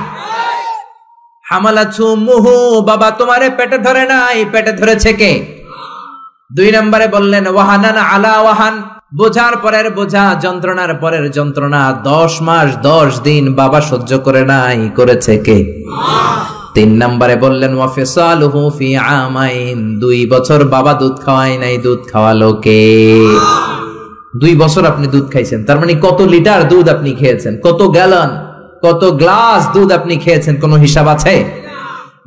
[SPEAKER 1] হামালাতু উম্মুহু, বাবা তোমারে পেটে ধরে নাই, পেটে ধরেছে কে? 2 নম্বরে বললেন ওয়াহানান আলা ওয়াহান, বোঝার পরের বোঝা, যন্ত্রণার পরের যন্ত্রণা 10 মাস 10 দিন বাবা সহ্য করে নাই, করেছে কে? 3 নম্বরে বললেন ওয়াফিসালুহু ফি আমাইন, 2 বছর বাবা দুধ খাওয়ায় নাই, দুধ খাওয়ালো কে? 2 বছর আপনি দুধ খাইছেন, তার মানে কত লিটার দুধ আপনি খেয়েছেন, কত গ্যালন, কত গ্লাস দুধ আপনি খেয়েছেন, কোনো হিসাব আছে?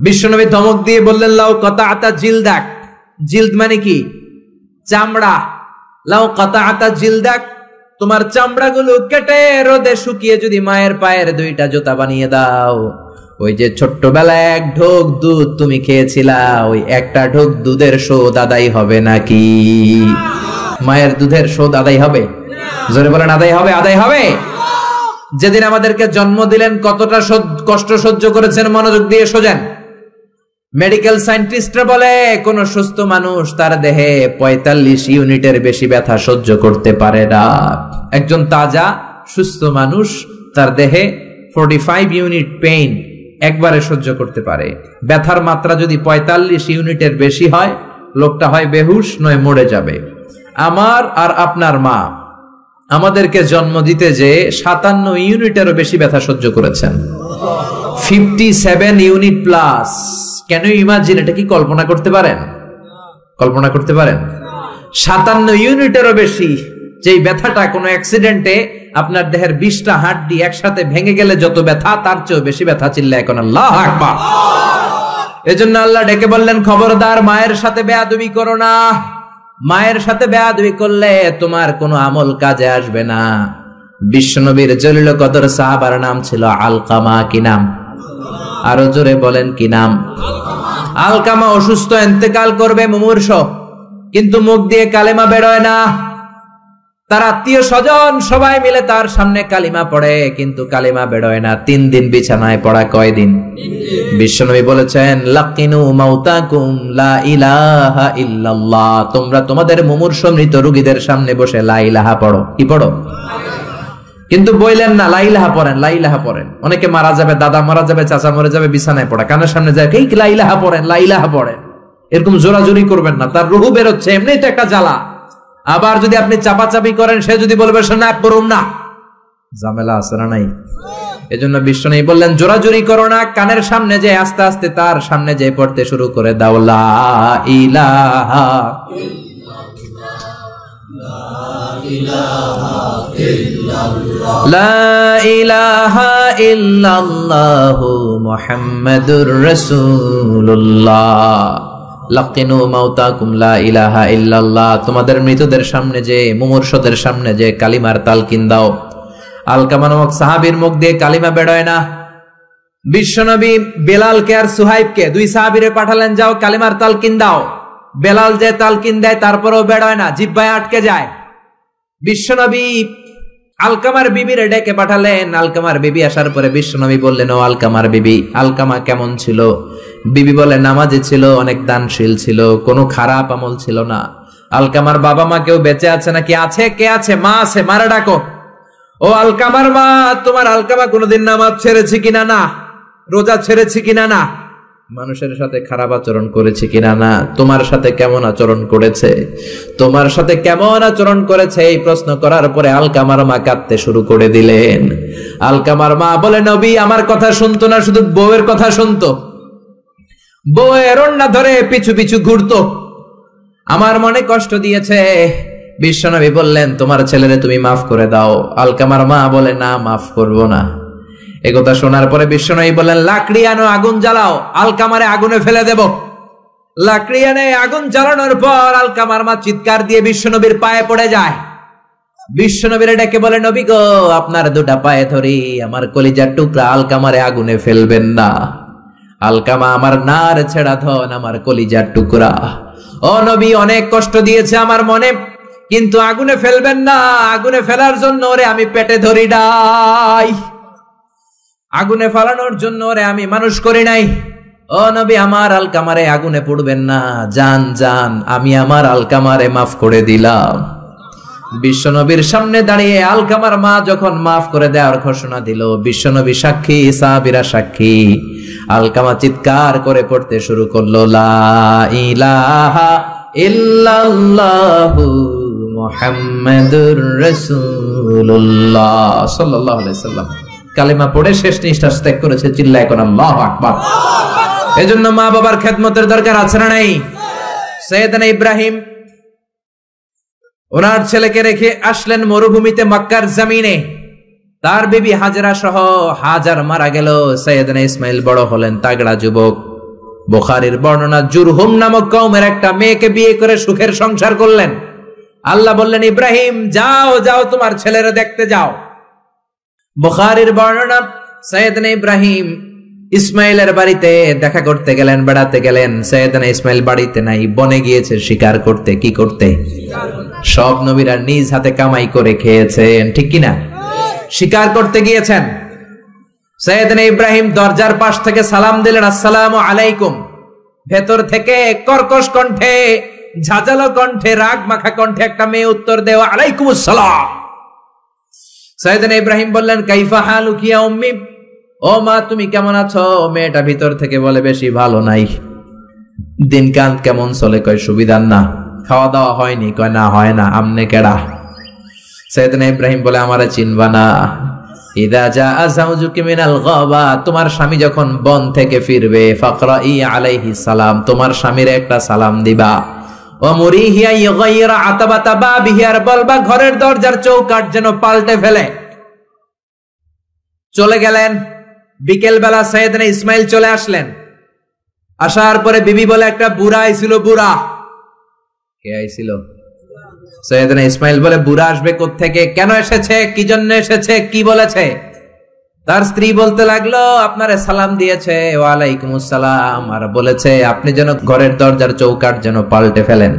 [SPEAKER 1] বিশ্বনবী ধমক দিয়ে বললেন, লাউ কাতাআতা জিলদাক, জিলদ মানে কি? চামড়া। লাউ কাতাআতা জিলদাক, তোমার চামড়াগুলো কেটে রোদে শুকিয়ে যদি মায়ের পায়ের 2টা জুতা বানিয়ে দাও, ওই যে ছোট্টবেলায় 1 ঢোক দুধ তুমি খেয়েছিলা, ওই একটা ঢোক দুধের শোধ আদায় হবে নাকি? মায়ের দুধের শোধ আদায় হবে? জোরে বলেন আদায় হবে? আদায় হবে। যেদিন আমাদেরকে জন্ম দিলেন কতটা কষ্ট সহ্য করেছেন, মনোযোগ দিয়ে শোনেন। মেডিকেল সায়েন্টিস্টরা বলে কোন সুস্থ মানুষ তার দেহে 45 ইউনিটের বেশি ব্যথা সহ্য করতে পারে না। একজন তাজা সুস্থ মানুষ তার দেহে 45 ইউনিট পেইন একবারে সহ্য করতে পারে। ব্যথার মাত্রা যদি 45 ইউনিটের বেশি হয়, লোকটা হয় বেহুশ নয় মরে যাবে। আমার আর আপনার মা আমাদেরকে জন্ম দিতে যে 57 ইউনিটেরও বেশি ব্যথা সহ্য করেছেন, 57 ইউনিট প্লাস। কেন ইমাজিন, এটা কি কল্পনা করতে পারেন? কল্পনা করতে পারেন? 57 ইউনিটেরও বেশি, যেই ব্যথাটা কোনো অ্যাক্সিডেন্টে আপনার দেহের 20টা হাড্ডি একসাথে ভেঙে গেলে যত ব্যথা, তার চেয়েও বেশি ব্যথা। চিল্লায় এখন আল্লাহু আকবার। এজন্য আল্লাহ ডেকে বললেন, খবরদার মায়ের সাথে বেয়াদবি করো না। মায়ের সাথে বেয়াদবি করলে তোমার কোনো আমল কাজে আসবে না। বিশ্বনবীর জলিল কদর সাহাবার নাম ছিল আলকামা। কি নাম? আরো জোরে বলেন, কি নাম? আলকামা অসুস্থ, ইন্তেকাল করবে, মুমূর্ষ, কিন্তু মুখ দিয়ে কালেমা বেরোয় না। তার আত্মীয় স্বজন সবাই মিলে তার সামনে কালিমা পড়ে, কিন্তু কালিমা বেরোয় না। 3 দিন বিছানায় পড়া। কয়দিন? বিশ্বনবী বলেছেন, লাকিনু মাউতাকুম লা ইলাহা ইল্লাল্লাহ, তোমরা তোমাদের মুমূর্ষ মৃত রোগীদের সামনে বসে লা ইলাহা পড়ো। কি পড়ো? কিন্তু বললেন না লা ইলাহা পড়েন, লা ইলাহা পড়েন। অনেকে মারা যাবে, দাদা মারা যাবে, চাচা মরে যাবে, বিছানায় পড়া, কানের সামনে যায় এই লা ইলাহা পড়েন, লা ইলাহা পড়েন। এরকম জোরাজোরি করবেন না, তার রুহু বের হচ্ছে, এমনিই তো একটা জ্বালা। আবার যদি আপনি চাপাচাপি করেন, সে যদি বলবে শোনা পড়ুন না, ঝামেলা আছে না নাই? এজন্য বিশ্বনবী বললেন জোরাজোরি করো না, কানের সামনে যে আস্তে আস্তে তার সামনে যে পড়তে শুরু করে দাও, লা ইলাহা লা ইলাহা ইল্লাল্লাহু মুহাম্মাদুর রাসূলুল্লাহ। লাকিনু মাউতাকুম লা ইলাহা ইল্লাল্লাহ, তোমাদের মৃতদের সামনে যে, মুমূর্ষদের সামনে যে কালিমার তালকিন দাও। আলকামা নামক সাহাবীর মুখ দিয়ে কালিমা বেরোয় না। বিশ্বনবী বেলালকে আর সুহাইবকে, 2 সাহাবীরে পাঠালেন, যাও কালিমার তালকিন দাও। বেলাল যে তালকিন দেয় তারপরেও বেরোয় না, জিহ্বায় আটকে যায়। বিশ্বনবী আলকামার বিবিরে ডেকে পাঠালেন। আলকামার বিবি আসার পরে বিশ্বনবী বললেন, ও আলকামার বিবি, আলকামা কেমন ছিল? বিবি বলে, নামাজি ছিল, অনেক দানশীল ছিল, কোনো খারাপ আমল ছিল না। আলকামার বাবা মা কেউ বেঁচে আছে নাকি? আছে। কে আছে? মা আছে, মারা ডাকো। ও আলকামার মা, তোমার আলকামা কোনোদিন নামাজ ছেড়েছে কিনা? না। রোজা ছেড়েছে কিনা? না। মানুষের সাথে খারাপ আচরণ করেছে কিনা? না। তোমার সাথে কেমন আচরণ করেছে? তোমার সাথে কেমন আচরণ করেছে? এই প্রশ্ন করার পরে আলকামার মা কাঁদতে শুরু করে দিলেন। আলকামার মা বলে, নবী আমার কথা শুনতো না, শুধু বউয়ের কথা শুনতো। বউয়ের ওড়না ধরে পিছু পিছু ঘুরতো, আমার মনে কষ্ট দিয়েছে। বিশ্বনবী বললেন, তোমার ছেলেরে তুমি মাফ করে দাও। আলকামার মা বলে, না, মাফ করব না। একথা শোনার পরে বিশ্বনবী বললেন, লাকড়ি আনো, আগুন জ্বালাও, আলকামারে আগুনে ফেলে দেব। লাকড়ি এনে আগুন জ্বালানোর পর আলকামার মা চিৎকার দিয়ে বিশ্বনবীর পায়ে পড়ে যায়। বিশ্বনবীর ডেকে বলে, নবী গো, আপনার দুটা পায়ে ধরি, আমার কলিজার টুকরা আলকামারে আগুনে ফেলবেন না। আলকামা আমার নার ছেড়া ধন, আমার কলিজার টুকরা। ও নবী, অনেক কষ্ট দিয়েছে আমার মনে, কিন্তু আগুনে ফেলবেন না। আগুনে ফেলার জন্য ওরে আমি পেটে ধরি নাই, আগুনে ফালানোর জন্য ওরে আমি মানুষ করি নাই। ও নবী, আমার আলকামারে আগুনে পড়বেন না। জান জান, আমি আমার আলকামারে মাফ করে দিলাম। বিশ্বনবীর সামনে দাঁড়িয়ে আলকামার মা যখন মাফ করে দেওয়ার ঘোষণা দিল, বিশ্বনবী সাক্ষী, সাহাবীরা সাক্ষী, আলকামা চিৎকার করে পড়তে শুরু করলো, লা ইলাহা ইল্লাল্লাহু মুহাম্মাদুর রাসূলুল্লাহ সাল্লাল্লাহু আলাইহি সাল্লাম। কালেমা পড়ে শেষ নিঃশ্বাস ত্যাগ করেছে। চিল্লায় কোন আল্লাহু আকবার। এজন্য মা বাবার খেদমতের দরকার আছে না নাই? সাইয়েদনা ইব্রাহিম ওনার ছেলেকে রেখে আসলেন মরুভূমিতে, মক্কার জমিনে। তার বিবি হাজরা সহ হাজার মারা গেল। সাইয়েদনা ইসমাইল বড় হলেন, তাগড়া যুবক। বুখারীর বর্ণনা, জুরহুম নামক কওমের একটা মেয়েকে বিয়ে করে সুখের সংসার করলেন। আল্লাহ বললেন, ইব্রাহিম যাও যাও, তোমার ছেলেরা দেখতে যাও। বুখারীর বর্ণনা, সাইয়েদনা ইব্রাহিম ইসমাইলের বাড়িতে দেখা করতে গেলেন, বেড়াতে গেলেন। সাইয়েদনা ইসমাইল বাড়িতে নাই, বনে গিয়েছে শিকার করতে। কি করতে? সব নবীরা নিজ হাতে কামাই করে খেয়েছেন, ঠিক কিনা? শিকার করতে গিয়েছেন। সাইয়েদনা ইব্রাহিম দরজার পাশ থেকে সালাম দিলেন, আসসালামু আলাইকুম। ভেতর থেকে কর্কশ কণ্ঠে, ঝাঁঝালো কণ্ঠে, রাগ মাখা কণ্ঠে একটা মেয়ে উত্তর দেওয়া, আলাইকুমুস সালাম। সাইয়েদনা ইব্রাহিম বললেন, কাইফা হালুকি ইয়া উম্মি, ও মা তুমি কেমন আছো? মেয়েটা ভিতর থেকে বলে, বেশি ভালো নাই। দিনকাল কেমন চলে? কয় সুবিধার না। খাওয়া দাওয়া হয়নি? কয় না, হয় না। আমনে কেডা? সাইয়েদনা ইব্রাহিম বলে, আমারে চিনবা না? ইদা জাআ যাওজুকি মিনাল গাবা, তোমার স্বামী যখন বন থেকে ফিরবে, ফাকরাই আলাইহিস সালাম, তোমার স্বামীর একটা সালাম দিবা। ও মুরিহিয়া ইগাইরা আতাবাতা বাবিহি, আর বলবা ঘরের দরজার চৌকাঠ যেন পাল্টে ফেলে। চলে গেলেন। বিকেল বেলা সাইয়েদনা ইসমাইল চলে আসলেন। আসার পরে বিবি বলে, একটা বুড়া আইছিল। বুড়া? কে আইছিল? সাইয়েদনা ইসমাইল বলে, বুড়া আসবে কোত্থেকে? কেন এসেছে? কি জন্য এসেছে? কি বলেছে? তার স্ত্রী বলতে লাগলো, আপনারে সালাম দিয়েছে। ওয়ালাইকুমুস সালাম, আর বলেছে আপনি যেন ঘরের দরজার চৌকাঠ যেন পাল্টে ফেলেন।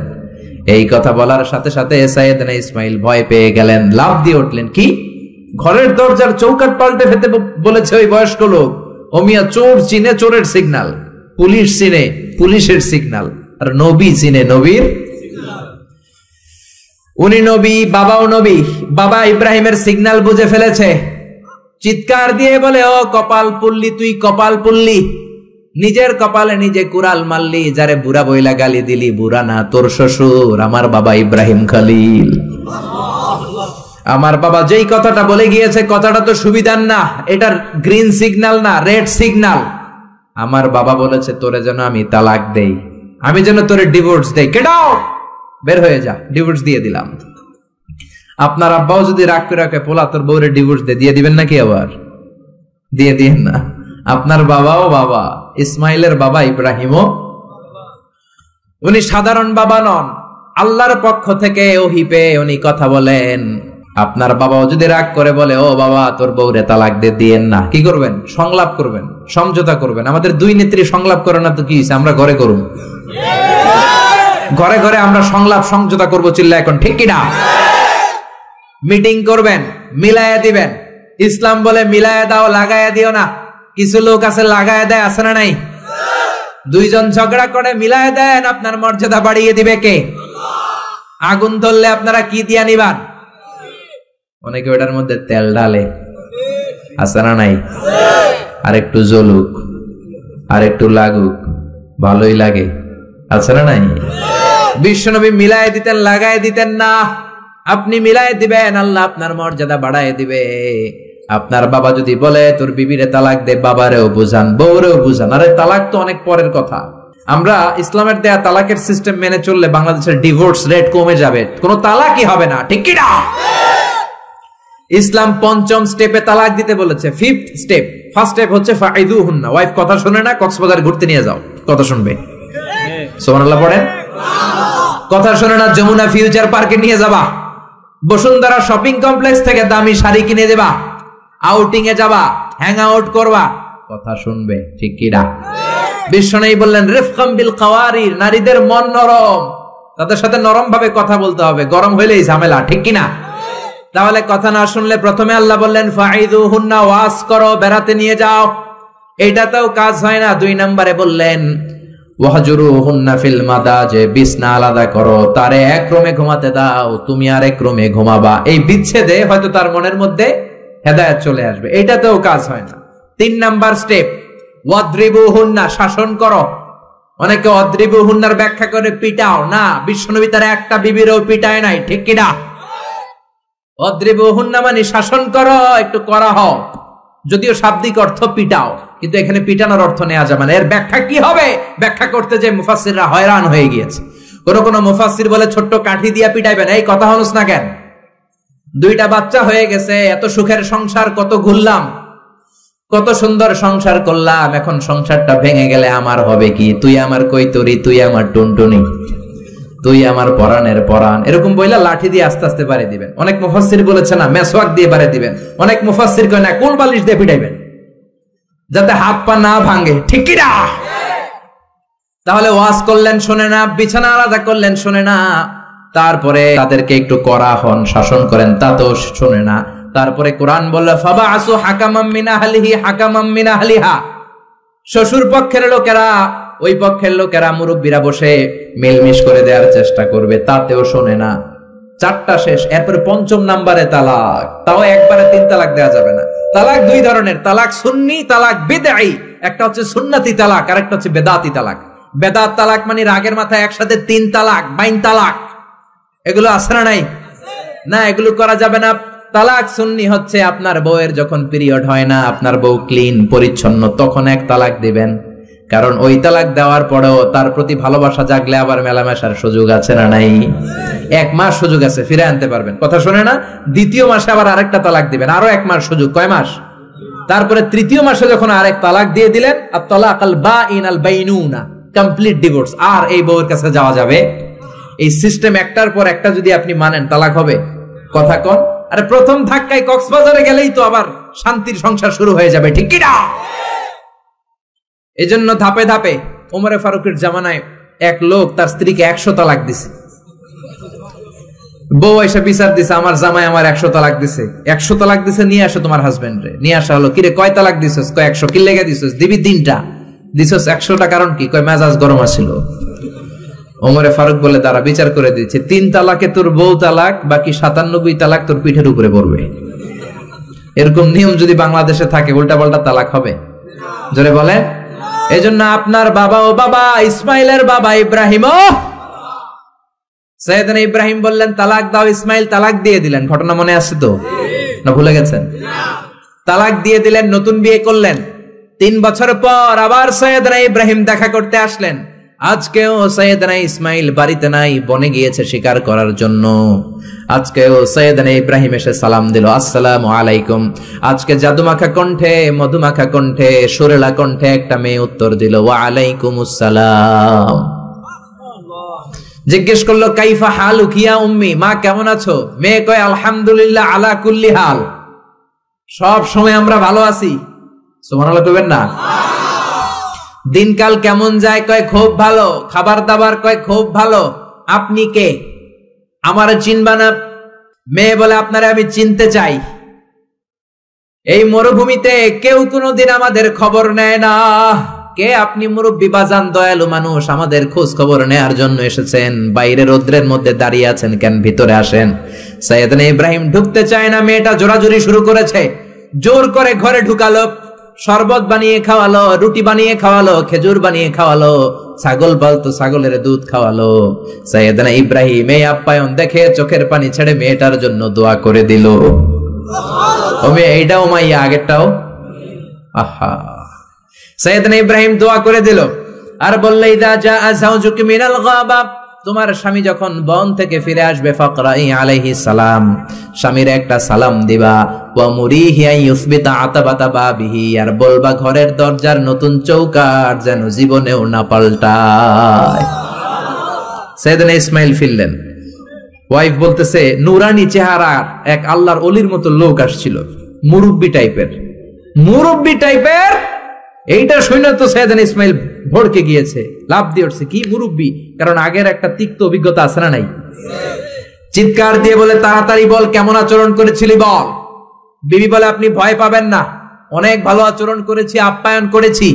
[SPEAKER 1] এই কথা বলার সাথে সাথে সাইয়েদনা ইসমাইল ভয় পেয়ে গেলেন, লাফ দিয়ে উঠলেন। কি? ঘরের দরজার চৌকাঠ পাল্টে ফেলতে বলেছে ওই বয়স্ক লোক? ও মিয়া, চোর চিনে চোরের সিগন্যাল, পুলিশ চিনে পুলিশের সিগন্যাল, আর নবী চিনে নবীর। উনি নবী, বাবাও নবী। বাবা ইব্রাহিমের সিগন্যাল বুঝে ফেলেছে। চিৎকার দিয়ে বলে, ও কপাল পুল্লি, তুই কপাল পুল্লি, নিজের কপালে নিজে কুড়াল মারলি। যারে বুড়া বইলা গালি দিলি, বুড়া না, তোর শ্বশুর, আমার বাবা ইব্রাহিম খলিল। আমার বাবা যেই কথাটা বলে গিয়েছে, কথাটা তো সুবিধার না, এটার গ্রিন সিগন্যাল না, রেড সিগন্যাল। আমার বাবা বলেছে তোরে যেন আমি তালাক দেই, আমি যেন তোরে ডিভোর্স দেই। কেডাও, বের হয়ে যা, ডিভোর্স দিয়ে দিলাম। আপনার আব্বাও যদি রাগ করে রাখে, পোলা তোর বউরে ডিভোর্স দিয়ে দিবেন নাকি? আবার দিয়ে দিন না। আপনার বাবাও বাবা, ইসমাইলের বাবা ইব্রাহিমও। উনি সাধারণ বাবা নন, আল্লাহর পক্ষ থেকে ওহী পেয়ে উনি কথা বলেন। আপনার বাবাও যদি রাগ করে বলে, ও বাবা তোর বউরে তালাক দিয়েন না, কি করবেন? সংলাপ করবেন, সমঝোতা করবেন। আমাদের দুই নেত্রী সংলাপ করে না তো কি হইছে? আমরা ঘরে করুন, ঘরে ঘরে আমরা সংলাপ সমঝোতা করবো। চিল্লা এখন, ঠিক কিনা? মিটিং করবেন, মিলায়া দিবেন। ইসলাম বলে মিলায়া দাও, লাগায়া দিও না। কিছু লোক আছে লাগায়া দেয়, আছে না নাই? দুইজন ঝগড়া করে মিলায়া দেন, আপনার মর্যাদা বাড়িয়ে দিবে কে? আগুন ধরলে আপনারা কি দিয়া নিবান? অনেকে ওটার মধ্যে তেল ঢালে, আছে না নাই? আর একটু জ্বলুক, আর একটু লাগুক, ভালোই লাগে, আছে না নাই? বিশ্বনবী মিলাই দিতেন, লাগাই দিতেন না। আপনি মিলাই দিবেন, আল্লাহ আপনার মর্যাদা বাড়ায় দিবে। আপনার বাবা যদি বলে তোর বিবিরে তালাক দে, বাবারেও বুঝান, বউরেও বুঝান। আরে তালাক তো অনেক পরের কথা। আমরা ইসলামের দেয়া তালাকের সিস্টেম মেনে চললে বাংলাদেশের ডিভোর্স রেট কমে যাবে, কোনো তালাকই হবে না, ঠিক কি না? ইসলাম ৫ম স্টেপে তালাক দিতে বলেছে, 5th স্টেপ। ফার্স্ট স্টেপ হচ্ছে ফাইদুহুন্না, ওয়াইফ কথা শুনে না, কক্সবাজার ঘুরতে নিয়ে যাও, কথা শুনবে। সুবহানাল্লাহ পড়েন। কথা শুনে না, যমুনা ফিউচার পার্কে নিয়ে যাবা, বসুন্ধরা শপিং কমপ্লেক্স থেকে দামি শাড়ি কিনে দেবা, আউটিং এ যাবা, হ্যাং আউট করবা, কথা শুনবে, ঠিক কি না? বিশ্বনবী বললেন রিফকাম বিল কাওয়ারির, নারীদের মন নরম, তাদের সাথে নরম ভাবে কথা বলতে হবে, গরম হইলেই ঝামেলা, ঠিক কি না? তাহলে কথা না শুনলে প্রথমে আল্লাহ বললেন ফাইদুহুন্না, ওয়াজ করো, বেড়াতে নিয়ে যাও, এইটাতেও কাজ হয় না। 2 নম্বরে বললেন ওয়াহজুরুহুন্না ফিল মাদাজে, বিছনা আলাদা করো, তারে এক রুমে ঘুমাতে দাও, তুমি আর এক রুমে ঘুমাবা। এই বিচ্ছেদে হয়তো তার মনের মধ্যে হেদায়েত চলে আসবে, এইটাতেও কাজ হয় না। 3 নাম্বার স্টেপ ওয়াদ্রিবুহুন্না, শাসন করো। অনেকে ওয়াদ্রিবুহুন্নার ব্যাখ্যা করে পিটাও, না, বিশ্বনবী তার একটা বিবিরও পিটায় নাই, ঠিক কি না? ওয়াদ্রিবুহুন্না মানে শাসন করো, একটু করা হও, যদিও শাব্দিক অর্থ পিটাও, কিন্তু এখানে পিটানোর অর্থ নেওয়া যাবে না। এর ব্যাখ্যা কি হবে? ব্যাখ্যা করতে যে মুফাসসিররা হয়রান হয়ে গিয়েছে। কোন মুফাসসির বলে ছোট্ট কাঠি দিয়া পিটাইবেন, এই কথা হনুস না কেন? 2টা বাচ্চা হয়ে গেছে, এত সুখের সংসার, কত ঘুরলাম, কত সুন্দর সংসার করলাম, এখন সংসারটা ভেঙে গেলে আমার হবে কি? তুই আমার কৈতরি, তুই আমার টুনটুনি, তুই আমার পরাণের পরাণ, এরকম বইলা লাঠি দিয়ে আস্তে আস্তে বাড়ি দিবেন। অনেক মুফাসসির বলেছে না, মেসওয়াক দিয়ে বাড়ি দিবেন। অনেক মুফাসসির কয় না, কোল বালিশ দিয়ে পিটাইবেন, যাতে হাত পা না ভাঙে, ঠিক কি না? তাহলে ওয়াজ করলেন শোনে না, বিছানা আলাদা করলেন শোনে না, তারপরে তাদেরকে একটু কড়া হন, শাসন করেন, তাতেও শোনে না। তারপরে কোরআন বলল ফাবাআসু হাকামাম মিন আহলিহি হাকামাম মিন আহলিহা, শ্বশুর পক্ষের লোকেরা, ওই পক্ষের লোকেরা, মুরব্বীরা বসে মেলমিশ করে দেওয়ার চেষ্টা করবে, তাতেও শোনে না। 4টা শেষ, এরপর 5ম নাম্বারে তালাক, তাও একবারে 3 তালাক দেওয়া যাবে না। তালাক 2 ধরনের, তালাক সুন্নি, তালাক বিদঈ। একটা হচ্ছে সুন্নতি তালাক, আর একটা হচ্ছে বেদাতি তালাক। বেদাত তালাক মানে রাগের মাথায় একসাথে 3 তালাক, 22 তালাক, এগুলো আছে না নাই? না, এগুলো করা যাবে না। তালাক সুন্নি হচ্ছে আপনার বউয়ের যখন পিরিয়ড হয় না, আপনার বউ ক্লিন পরিচ্ছন্ন, তখন 1 তালাক দিবেন। কারণ ওই তালাক দেওয়ার পরেও তার প্রতি ভালোবাসা জাগলে আবার মেলামেশার সুযোগ আছে না নাই? 1 মাস সুযোগ আছে, ফিরে আনতে পারবেন, কথা শুনে না? 2য় মাসে আবার আরেকটা তালাক দিবেন, আরো 1 মাস সুযোগ, কয় মাস? তারপরে 3য় মাসে যখন আরেক তালাক দিয়ে দিলেন, আর তালাকাল বাইন আল বাইনুনা, কমপ্লিট ডিভোর্স, আর এই বউয়ের কাছে যাওয়া যাবে। এই সিস্টেম একটার পর একটা যদি আপনি মানেন, তালাক হবে, কথা কন। আরে প্রথম ধাক্কায় কক্সবাজারে গেলেই তো আবার শান্তির সংসার শুরু হয়ে যাবে, ঠিক কি না? এজন্য ধাপে ধাপে, ওমরে ফারুকের জামানায় এক লোক তার স্ত্রীকে 100 তালাক দিছে। বউ এসে বিচার দিছে, আমার জামাই আমার 100 তালাক দিছে। 100 তালাক দিছে, নিয়ে আসো তোমার হাজবেন্ড রে। নিয়ে আসা হলো, কিরে কয় তালাক দিছস? কয় 100। কি লেগে দিছস? দিবি 3টা। দিছস 100টা, কারণ কি? কয় মেজাজ গরম আছিল। ওমরে ফারুক বলে, তারা বিচার করে দিচ্ছে, 3 তালাকে তোর বউ তালাক, বাকি 97 তালাক তোর পিঠের উপরে পড়বে। এরকম নিয়ম যদি বাংলাদেশে থাকে, উল্টা পাল্টা তালাক হবে? জোরে বলে। এজন্য আপনার বাবা ও বাবা, ইসমাইলের বাবা ইব্রাহিম, সাইয়েদনা ইব্রাহিম বললেন তালাক দাও, ইসমাইল তালাক দিয়ে দিলেন। ঘটনা মনে আছে তো, না ভুলে গেছেন? তালাক দিয়ে দিলেন, নতুন বিয়ে করলেন। 3 বছর পর আবার সাইয়েদনা ইব্রাহিম দেখা করতে আসলেন। আজকেও সাইয়েদনা ইসমাইল বাড়িতে নাই, বনে গিয়েছে শিকার করার জন্য। আজকেও সাইয়েদনা ইব্রাহিম এসে সালাম দিল, আসসালামু আলাইকুম। আজকে জাদুমাখা কণ্ঠে, মধুমাখা কণ্ঠে, সুরেলা কণ্ঠে একটা মেয়ে উত্তর দিল, ওয়া আলাইকুমুস সালাম। জিজ্ঞেস করলো, কাইফা হালুক ইয়া উম্মি, মা কেমন আছো? মেয়ে কয়, আলহামদুলিল্লাহ আলা কুল্লি হাল, সব সময় আমরা ভালো আছি। সুবহানাল্লাহ কইবেন না? দিনকাল কেমন যায়? কয় খুব ভালো। খাবার দাবার? কয় খুব ভালো। আপনি কে? আমারে চিনবা না? মেয়ে বলে, আপনারে আমি চিনতে চাই। এই মরুভূমিতে কেউ কোনোদিন আমাদের খবর নেয় না, কে আপনি? মুরব্বী বাজান, দয়ালু মানুষ, আমাদের খোঁজ খবর নেয়ার জন্য এসেছেন? বাইরে রোদ্রের মধ্যে দাঁড়িয়ে আছেন কেন? ভিতরে আসেন। সাইয়েদনা ইব্রাহিম ঢুকতে চায় না, মেয়েটা জোরাজুরি শুরু করেছে, জোর করে ঘরে ঢুকালো, শরবত বানিয়ে খাওয়ালো, রুটি বানিয়ে খাওয়ালো, খেজুর বানিয়ে খাওয়ালো, ছাগল পালতো ছাগলের দুধ খাওয়ালো। সাইয়েদনা ইব্রাহিম এই আপ্যায়ন দেখে চোখের পানি ছেড়ে মেয়েটার জন্য দোয়া করে দিল। ও মেয়ে, এইটাও মাইয়া, আগেরটাও। আহা, সাইয়েদনা ইব্রাহিম দোয়া করে দিল আর বললে, ইদা জাআ যাওজুকি মিনাল গাবা, তোমার স্বামী যখন বন থেকে ফিরে আসবে, ফাকরাই আলাইহিস সালাম, স্বামীর একটা সালাম দিবা, ওয়া মুরিহি আন ইউসবিতা আতাবাতা বাবিহি, আর বলবা ঘরের দরজার নতুন চৌকাঠ যেন জীবনেও না পাল্টায়। সাইয়েদনা ইসমাইল ফিরলেন, ওয়াইফ বলতেছে, নুরানি চেহারার এক আল্লাহর ওলির মতো লোক আসছিল, মুরব্বি টাইপের। এইটা শুনে তো সাইয়েদনা ইসমাইল ভড়কে গিয়েছে, লাভ দিয়ে উঠছে, কি মুরব্বি? কারণ আগের একটা তিক্ত অভিজ্ঞতা আছে না নাই? চিৎকার দিয়ে বলে, তাড়াতাড়ি বল, কেমন আচরণ করেছিলি বল। বিবি বলে, আপনি ভয় পাবেন না, অনেক ভালো আচরণ করেছি, আপ্যায়ন করেছি।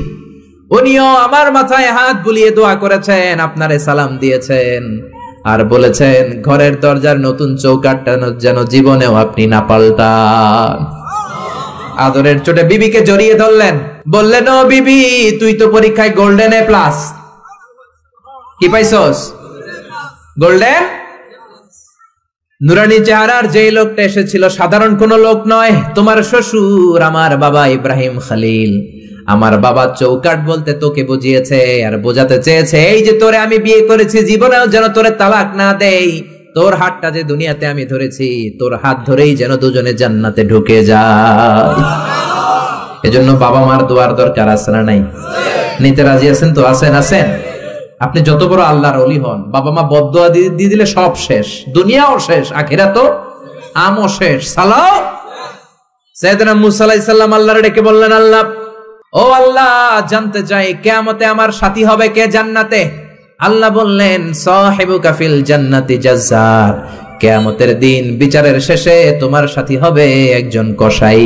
[SPEAKER 1] উনিও আমার মাথায় হাত বুলিয়ে দোয়া করেছেন, আপনারে সালাম দিয়েছেন, আর বলেছেন ঘরের দরজার নতুন চৌকাঠটা যেন জীবনেও আপনি না পাল্টান। আদরের চোটে বিবিকে জড়িয়ে ধরলেন, বললেন, ও বিবি, তুই তো পরীক্ষায় গোল্ডেন এ প্লাস। কি পাইছস? গোল্ডেন। নুরানি চেহারার যে লোকটা এসেছিল সাধারণ কোন লোক নয়, তোমার শ্বশুর, আমার বাবা ইব্রাহিম খলিল। আমার বাবা চৌকাঠ বলতে তোকে বুঝিয়েছে আর বোঝাতে চেয়েছে, এই যে তোরে আমি বিয়ে করেছি, জীবনেও যেন তোরে তালাক না দেই, তোর হাতটা যে দুনিয়াতে আমি ধরেছি, তোর হাত ধরেই যেন দুজনে জান্নাতে ঢুকে যায়। এজন্য বাবা মার দোয়ার দরকার আছে না নাই? নিতে রাজি আছেন তো? আছেন। আপনি যত বড় আল্লাহর ওলি হন, বাবা মা বদদোয়া দিয়ে দিলে সব শেষ, দুনিয়াও শেষ, আখিরাতও আমও শেষ। সালাও। সাইয়েদনা মুসা আলাইহিস সালাম আল্লাহর ডেকে বললেন, আল্লাহ, ও আল্লাহ, জানতে চাই কিয়ামতে আমার সাথী হবে কে জান্নাতে? আল্লাহ বললেন, সাহিবুকা ফিল জান্নাতি জাজ্জার, কিয়ামতের দিন বিচারের শেষে তোমার সাথী হবে একজন কসাই।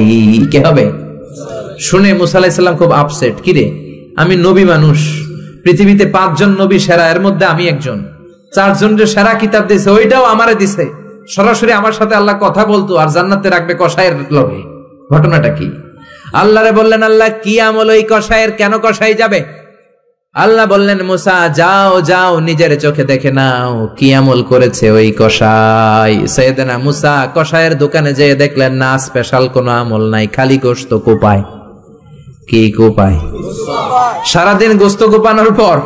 [SPEAKER 1] কে হবে? শুনে মুসা আলাইহিস সালাম খুব আপসেট, কিরে, আমি নবী মানুষ, পৃথিবীতে 5 জন নবী সেরা, এর মধ্যে আমি একজন, 4 জনের সেরা কিতাব দিয়েছে, ওইটাও আমারে দিছে, সরাসরি আমার সাথে আল্লাহ কথা বলতো আর জান্নাতে রাখবে কসাইয়ের লগে, ঘটনাটা কি? আল্লাহরে বললেন, আল্লাহ কি আমল ওই কসাইয়ের, কেন কসাই যাবে? আল্লাহ বললেন, মুসা, যাও নিজের চোখে দেখে নাও কি আমল করেছে ওই কসাই। সাইয়েদনা মুসা কসাইয়ের দোকানে যেয়ে দেখলেন, না, স্পেশাল কোনো আমল নাই, খালি গোশত কোপায়। কি কোপায়? সারাদিন গোশত কোপানোর পর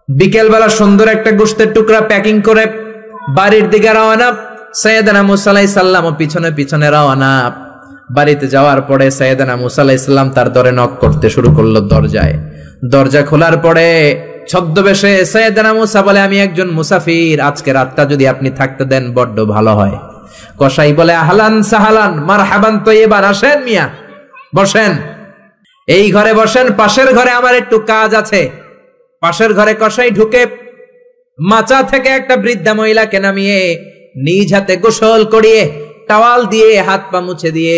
[SPEAKER 1] বিকেল বেলা সুন্দর একটা গোশতের টুকরা প্যাকিং করে বাড়ির দিকে রওনা। সাইয়েদনা মুসা আলাইহিস সালাম পিছনে পিছনে রওনা। বাড়িতে যাওয়ার পরে সাইয়েদনা মুসা আলাইহিস সালাম তার দরে নক করতে শুরু করলো দরজায়। দরজা খোলার পরে ছদ্মবেশে সাইয়েদনা মুসা বলে, আমি একজন মুসাফির, আজকে রাতটা যদি আপনি থাকতে দেন বড্ড ভালো হয়। কসাই বলে, আহলান সাহালান মারহাবান, তৈয়বান, আসেন মিয়া, বসেন, এই ঘরে বসেন, পাশের ঘরে আমার একটু কাজ আছে। পাশের ঘরে কসাই ঢুকে মাচা থেকে একটা বৃদ্ধা মহিলাকে নামিয়ে নিজ হাতে গোসল করিয়ে, টাওয়াল দিয়ে হাত পা মুছে দিয়ে,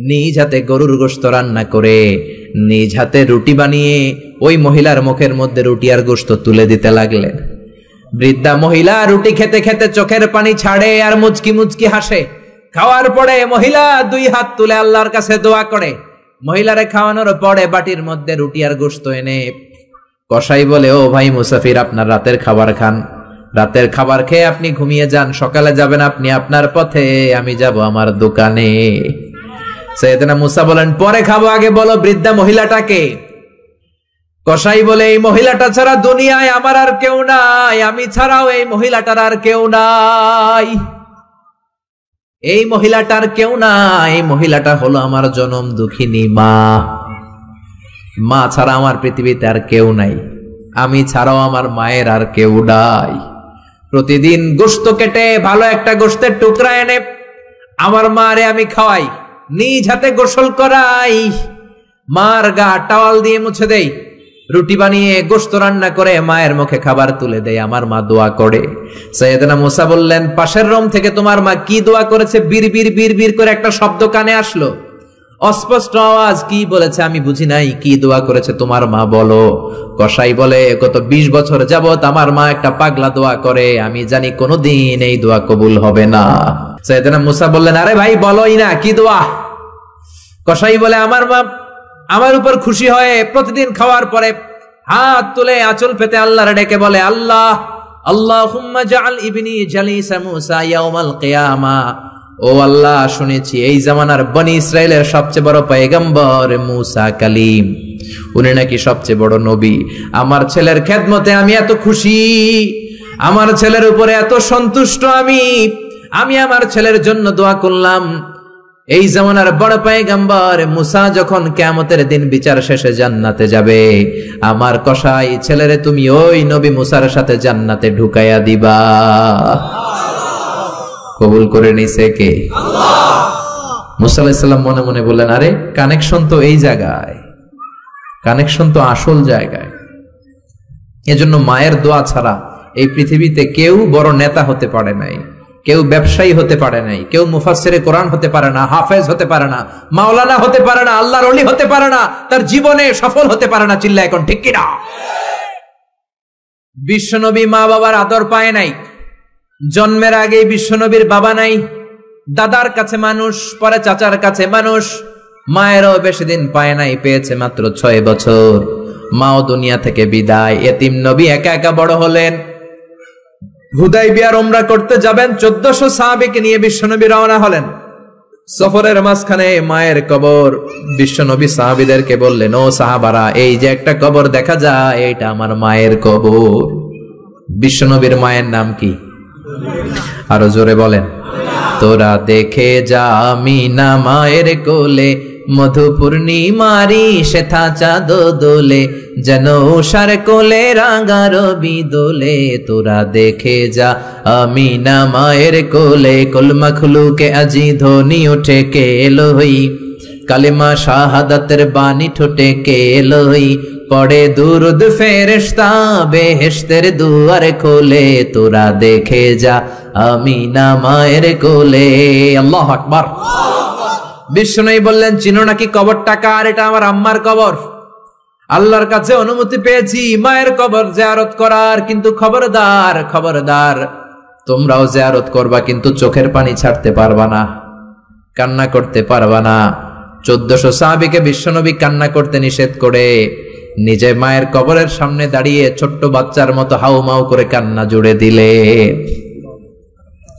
[SPEAKER 1] নিজ হাতে গরুর গোশত রান্না করে, নিজ হাতে রুটি বানিয়ে ওই মহিলার মুখের মধ্যে রুটি আর গোশত তুলে দিতে লাগলেন। বৃদ্ধা মহিলা রুটি খেতে খেতে চোখের পানি ছাড়ে আর মুচকি মুচকি হাসে। খাওয়ার পরে মহিলা 2 হাত তুলে আল্লাহর কাছে দোয়া করে। মহিলারে খাওয়ানোর পরে বাটির মধ্যে রুটি আর গোশত এনে কসাই বলে, ও ভাই মুসাফির, আপনার রাতের খাবার খান, রাতের খাবার খেয়ে আপনি ঘুমিয়ে যান, সকালে যাবেন আপনি আপনার পথে, আমি যাব আমার দোকানে। সাইয়েদনা মুসা বলেন, পরে খাবো, আগে বলো বৃদ্ধা মহিলাটাকে। কসাই বলে, এই মহিলাটা ছাড়া দুনিয়ায় আমার আর কেউ নাই, আমি ছাড়াও এই মহিলাটার আর কেউ নাই, এই মহিলাটার কেউ নাই, এই মহিলাটা হলো আমার জনম দুঃখিনী মা। মা ছাড়া আমার পৃথিবীতে আর কেউ নাই, আমি ছাড়াও আমার মায়ের আর কেউ নাই। প্রতিদিন গোশত কেটে ভালো একটা গোশতের টুকরা এনে আমার মারে আমি খাওয়াই, নিজ হাতে গোসল করাই, মার গা টাওয়াল দিয়ে মুছে দেই, রুটি বানিয়ে গোশত রান্না করে মায়ের মুখে খাবার তুলে দেয়, আমার মা দোয়া করে। সাইয়েদনা মুসা বললেন, পাশের রুম থেকে তোমার মা কি দোয়া করেছে? বীর বীর বীর বীর করে একটা শব্দ কানে আসলো। অস্পষ্ট আওয়াজ, কি বলেছে আমি বুঝি নাই, কি দোয়া করেছে তোমার মা বলো। কসাই বলে, গত 20 বছর যাবত আমার মা একটা পাগলা দোয়া করে, আমি জানি কোনোদিন এই দোয়া কবুল হবে না। সাইয়েদনা মুসা বললেন, আরে ভাই বলোই না, কি দোয়া? কসাই বলে, আমার মা আমার উপর খুশি হয়ে প্রতিদিন খাওয়ার পরে হাত তুলে আঁচল পেতে আল্লাহর ডেকে বলে, আল্লাহ আল্লাহুম্মা জাআল ইবনি জালিসা মুসা ইয়াউমাল কিয়ামা। ও আল্লাহ, শুনেছি এই জামানার বনি ইসরাইলের সবচেয়ে বড় পয়গম্বর মুসা কালিম, উনি নাকি সবচেয়ে বড় নবী। আমার ছেলের খেদমতে আমি এত খুশি, আমার ছেলের উপরে এত সন্তুষ্ট আমি আমার ছেলের জন্য দোয়া করলাম। এই জামানার বড় পয়গম্বর মুসা যখন কিয়ামতের দিন বিচার শেষে জান্নাতে যাবে, আমার কসাই ছেলেরে তুমি ওই নবী মুসার সাথে জান্নাতে ঢুকাইয়া দিবা। কবুল করে নিছে কে? আল্লাহ। মুসা আলাইহিস সালাম মনে মনে বললেন, আরে কানেকশন তো এই জায়গায়, কানেকশন তো আসল জায়গায়। এজন্য মায়ের দোয়া ছাড়া এই পৃথিবীতে কেউ বড় নেতা হতে পারে নাই, কেউ ব্যবসায়ী হতে পারে নাই, কেউ মুফাসসিরে কোরআন হতে পারে না, হাফেজ হতে পারে না, মাওলানা হতে পারে না, আল্লাহর ওলি হতে পারে না, তার জীবনে সফল হতে পারে না। চিল্লা এখন ঠিক কিনা? বিশ্বনবী মা বাবার আদর পায় নাই, জন্মের আগেই বিশ্বনবীর বাবা নাই, দাদার কাছে মানুষ, পরে চাচার কাছে মানুষ, মায়েরও বেশি দিন পায় নাই, পেয়েছে মাত্র 6 বছর। মাও দুনিয়া থেকে বিদায়, এতিম নবী একা একা বড় হলেন। হুদাইবিয়ার উমরা করতে যাবেন, 1400 সাহাবীকে নিয়ে বিশ্বনবী রওনা হলেন। সফরের মাঝখানে মায়ের কবর, বিশ্বনবী সাহাবীদেরকে বললেন, ও সাহাবারা, এই যে একটা কবর দেখা যায়, এটা আমার মায়ের কবর। বিশ্বনবীর মায়ের নাম কি? আরো জোরে বলেন। তোরা দেখে যা আমিনা মায়ের কোলে, মধু পূর্ণিমারি শেথা চাঁদ দোলে, যেন উষার কোলে রাঙা রবি দোলে। তোরা দেখে যা আমিনা মায়ের কোলে, কুল মখলুকে আজি ধ্বনি উঠে কে এলোই, কালেমা শাহাদাতের বাণী ঠোঁটে কে এলোই, পড়ে দুরুদ ফেরেশতা বেহেশতের দুয়ার খোলে। তোরা দেখে যা আমিনা মায়ের কোলে। আল্লাহু আকবার। বিষ্ণু বললেন, চিনো নাকি কবরটা কার? এটা আমার আম্মার কবর। আল্লাহর কাছে অনুমতি পেয়েছি মায়ের কবর জিয়ারত করার, কিন্তু খবরদার খবরদার, তোমরাও জিয়ারত করবা, কিন্তু চোখের পানি ছাড়তে পারবা না, কান্না করতে পারবা না। 1400 সাহাবীকে বিশ্বনবী কান্না করতে নিষেধ করে নিজে মায়ের কবরের সামনে দাঁড়িয়ে ছোট্ট বাচ্চার মতো হাউমাউ করে কান্না জুড়ে দিলে।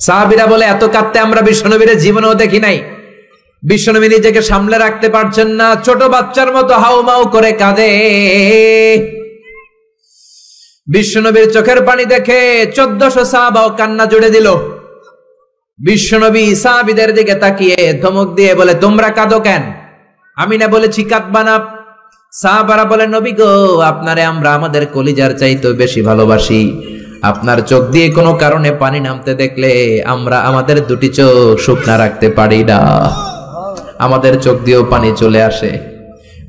[SPEAKER 1] সাহাবীরা বলে, এত কাঁদতে আমরা বিশ্বনবীর জীবনেও দেখি নাই। বিশ্বনবী নিজেকে সামলে রাখতে পারছেন না, ছোট বাচ্চার মতো হাউমাউ করে কাঁদে। বিশ্বনবীর চোখের পানি দেখে 1400 সাহাবাও কান্না জুড়ে দিল। বিশ্বনবী সাহাবীদের দিকে তাকিয়ে ধমক দিয়ে বলে, তোমরা কাঁদো কেন? আমি না বলেছি কাঁদবা না? সাহাবারা বলে, নবী গো, আপনারে আমরা আমাদের কলিজার চাইতে বেশি ভালোবাসি। আপনার চোখ দিয়ে কোনো কারণে পানি নামতে দেখলে আমরা আমাদের দুটি চোখ শুকনা রাখতে পারি না, আমাদের চোখ দিয়েও পানি চলে আসে।